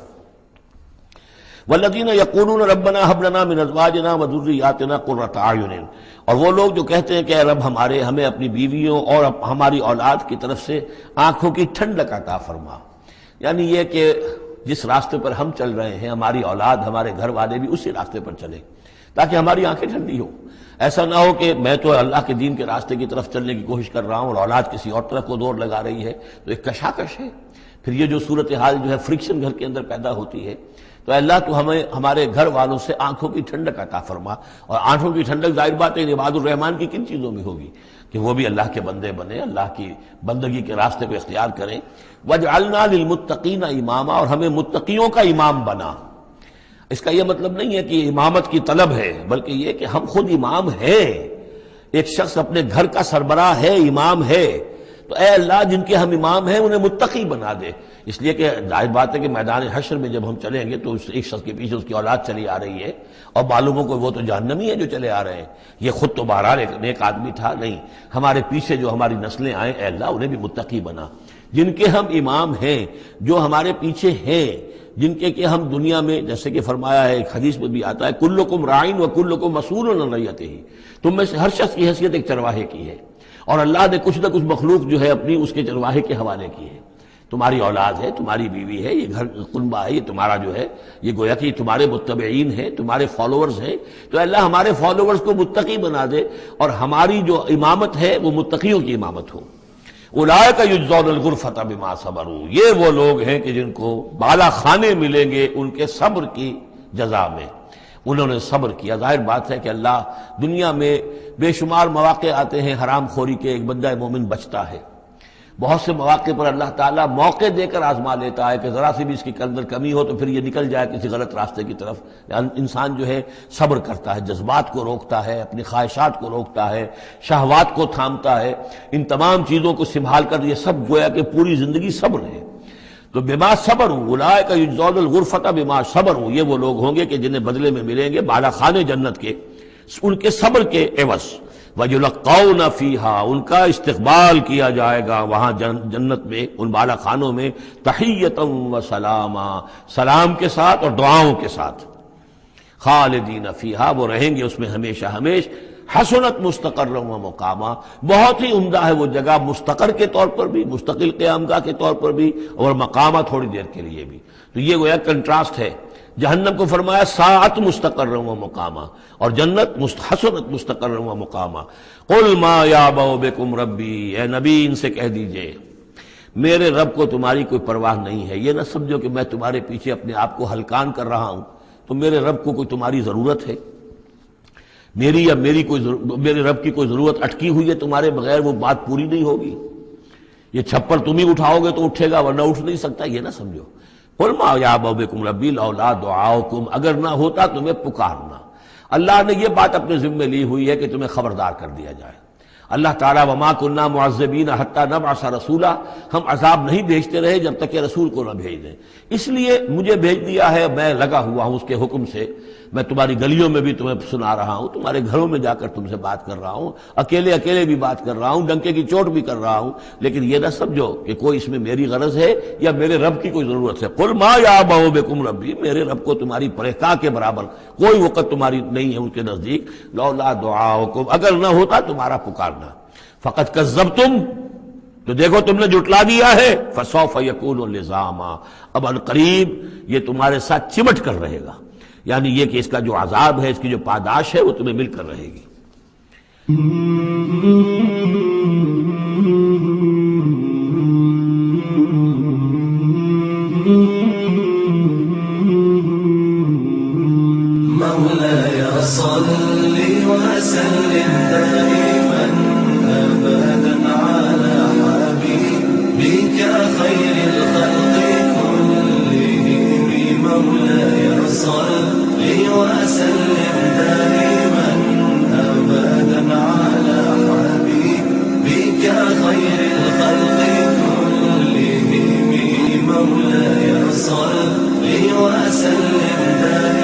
وَالَّذِينَ يَقُولُونَ رَبَّنَا هَبْ لَنَا مِنْ أَزْوَاجِنَا وَذُرِّيَّاتِنَا قُرَّةَ أَعْيُنٍ، اور وہ لوگ جو کہتے ہیں کہ اے رب ہمیں اپنی بیویوں اور ہماری اولاد کی طرف سے آنکھوں کی ٹھنڈک عطا فرما، یعنی یہ کہ جس راستے پر ہم چل رہے ہیں ہماری اولاد ہمارے گھر والے بھی اسی راستے پر چلیں تاکہ ہماری آنکھیں ٹھنڈی ہوں۔ ایسا نہ ہو کہ میں تو اللہ کے دین کے راستے کی طرف چلنے کی کوشش کر رہا ہوں اور اولاد کسی اور طرف کو دور لگا رہی ہے، تو ایک کشاکش ہے، پھر یہ جو صورتحال جو ہے فرکشن گھر کے اندر پیدا ہوتی ہے۔ تو اللہ تو ہمیں ہمارے گھر والوں سے آنکھوں کی ٹھنڈک عطا فرما، اور آنکھوں کی ٹھنڈک ظاہر بات ہے عباد الرحمن کی کن چیزوں میں ہوگی کہ وہ بھی اللہ کے بندے بنے، اللہ کی بندگی کے راستے کو اختیار کریں۔ وَاجْعَلْنَا لِلْمُتَّقِينَ إِمَامًا، اور ہمیں متقیوں کا امام بنا۔ اس کا یہ مطلب نہیں ہے کہ امامت کی طلب ہے، بلکہ یہ کہ ہم خود امام ہیں، ایک شخص اپنے گھر کا سربراہ ہے، امام ہے، تو اے اللہ جن کے ہم امام ہیں انہیں متقی بنا دے۔ اس لیے کہ ظاہر بات ہے کہ میدان حشر میں جب ہم چلیں گے تو ایک شخص کے پیچھے اس کی اولاد چلی آ رہی ہے اور معلوموں کو وہ تو جہنمی ہے جو چلے آ رہے ہیں، یہ خود تو بہرحال ایک نیک آدمی تھا، نہیں، ہمارے پیچھے جو ہماری نسلیں آئیں اے اللہ انہیں بھی متقی بنا، جن کے ہم امام ہیں، جو ہمارے پیچھے ہیں، جن کے کہ ہم دنیا میں جیسے کہ فرمایا ہے ایک حدیث میں بھی آتا ہے کلکم راعٍ وکلکم مسئول عن رعیتہ، تم میں سے ہر شخص کی حیثیت ایک چرواہے کی ہے، اور اللہ نے کچھ نہ کچھ مخلوق جو ہے اپنی اس کے چرواہے کے حوالے کی ہے۔ تمہاری اولاد ہے، تمہاری بیوی ہے، یہ گھر کنبہ ہے، یہ تمہارا جو ہے یہ گویا کہ تمہارے متبعین ہیں، تمہارے فالوورز ہیں، تو اللہ ہمارے فالوورز کو متقی بنا دے اور ہماری جو امامت ہے وہ متقیوں کی امامت ہو۔ اولئک یجزون الغرفۃ بما صبروا، یہ وہ لوگ ہیں کہ جن کو بالا خانے ملیں گے ان کے صبر کی جزا میں، انہوں نے صبر کیا۔ ظاہر بات ہے کہ اللہ دنیا میں بے شمار مواقع آتے ہیں حرام خوری کے، ایک بندہ مومن بچتا ہے، بہت سے مواقع پر اللہ تعالیٰ موقع دے کر آزما لیتا ہے کہ ذرا سی بھی اس کی اندر کمی ہو تو پھر یہ نکل جائے کسی غلط راستے کی طرف. انسان جو ہے صبر کرتا ہے، جذبات کو روکتا ہے، اپنی خواہشات کو روکتا ہے، شہوات کو تھامتا ہے، ان تمام چیزوں کو سنبھال کر یہ سب گویا کہ پوری زندگی صبر ہے. تو بما صبروا اولئک یجزون الغرفۃ بما صبروا، یہ وہ لوگ ہوں گے کہ جنہیں بدلے میں ملیں گے بالا خانے جنت کے ان کے صبر کے عوض. وَيُلَقَّوْنَ فِيهَا، ان کا استقبال کیا جائے گا وہاں جنت میں، ان بالا خانوں میں، تحیۃ وسلاما، سلام کے ساتھ اور دعاؤں کے ساتھ. خالدین فیہا، وہ رہیں گے اس میں ہمیشہ ہمیش. حسنت مستقرا و مقاما، بہت ہی عمدہ ہے وہ جگہ، مستقر کے طور پر بھی، مستقل قیام گاہ کے طور پر بھی، اور مقامہ تھوڑی دیر کے لیے بھی. تو یہ گویا کنٹراسٹ ہے. جہنم کو فرمایا ساعت مستقرا و مقاما، اور جنت حسنت مستقرا و مقاما. قل ما یعبأ بکم ربی، اے نبی ان سے کہہ دیجئے میرے رب کو تمہاری کوئی پرواہ نہیں ہے. یہ نہ سمجھو کہ میں تمہارے پیچھے اپنے آپ کو ہلکان کر رہا ہوں. تو میرے رب کو کوئی تمہاری ضرورت ہے؟ میری یا میرے رب کی کوئی ضرورت اٹکی ہوئی ہے تمہارے بغیر، وہ بات پوری نہیں ہوگی. یہ چھپر تم ہی اٹھاؤ گے تو اٹھے گا، ورنہ اٹھ نہیں سکتا. یہ نہ سمجھو. قل ما یعبأ بکم ربی لولا دعاؤکم، اگر نہ ہوتا تمہیں پکارنا. اللہ نے یہ بات اپنے ذمے لی ہوئی ہے کہ تمہیں خبردار کر دیا جائے. اللہ تعالیٰ وما کنا معذبین حتی نبعث رسولا، ہم عذاب نہیں بھیجتے رہے جب تک کہ رسول کو نہ بھیج دیں. اس لیے مجھے بھیج دیا ہے، میں لگا ہوا ہوں اس کے حکم سے. میں تمہاری گلیوں میں بھی تمہیں سنا رہا ہوں، تمہارے گھروں میں جا کر تم سے بات کر رہا ہوں، اکیلے اکیلے بھی بات کر رہا ہوں، ڈنکے کی چوٹ بھی کر رہا ہوں. لیکن یہ نہ سمجھو کہ کوئی اس میں میری غرض ہے یا میرے رب کی کوئی ضرورت ہے. قل ما یعبأ بکم ربی، میرے رب کو تمہاری پرہیزگاہ کے برابر کوئی وقت تمہاری نہیں ہے ان کے نزدیک. لولا دعاؤکم، اگر نہ ہوتا تمہارا پکارنا. فقد کذبتم، تو دیکھو تم نے جھٹلا دیا ہے. فسوف یکون لزاما، اب عنقریب یہ تمہارے ساتھ چمٹ کر رہے گا. یعنی یہ کہ اس کا جو عذاب ہے، اس کی جو پاداش ہے، وہ تمہیں مل کر رہے گی. مولاي صل وسلم دائما أبدا على حبيبك خير الخلق كلهم. مولاي صل وسلم دائما أبدا على حبيبك خير الخلق كلهم. مولاي صل وسلم دائما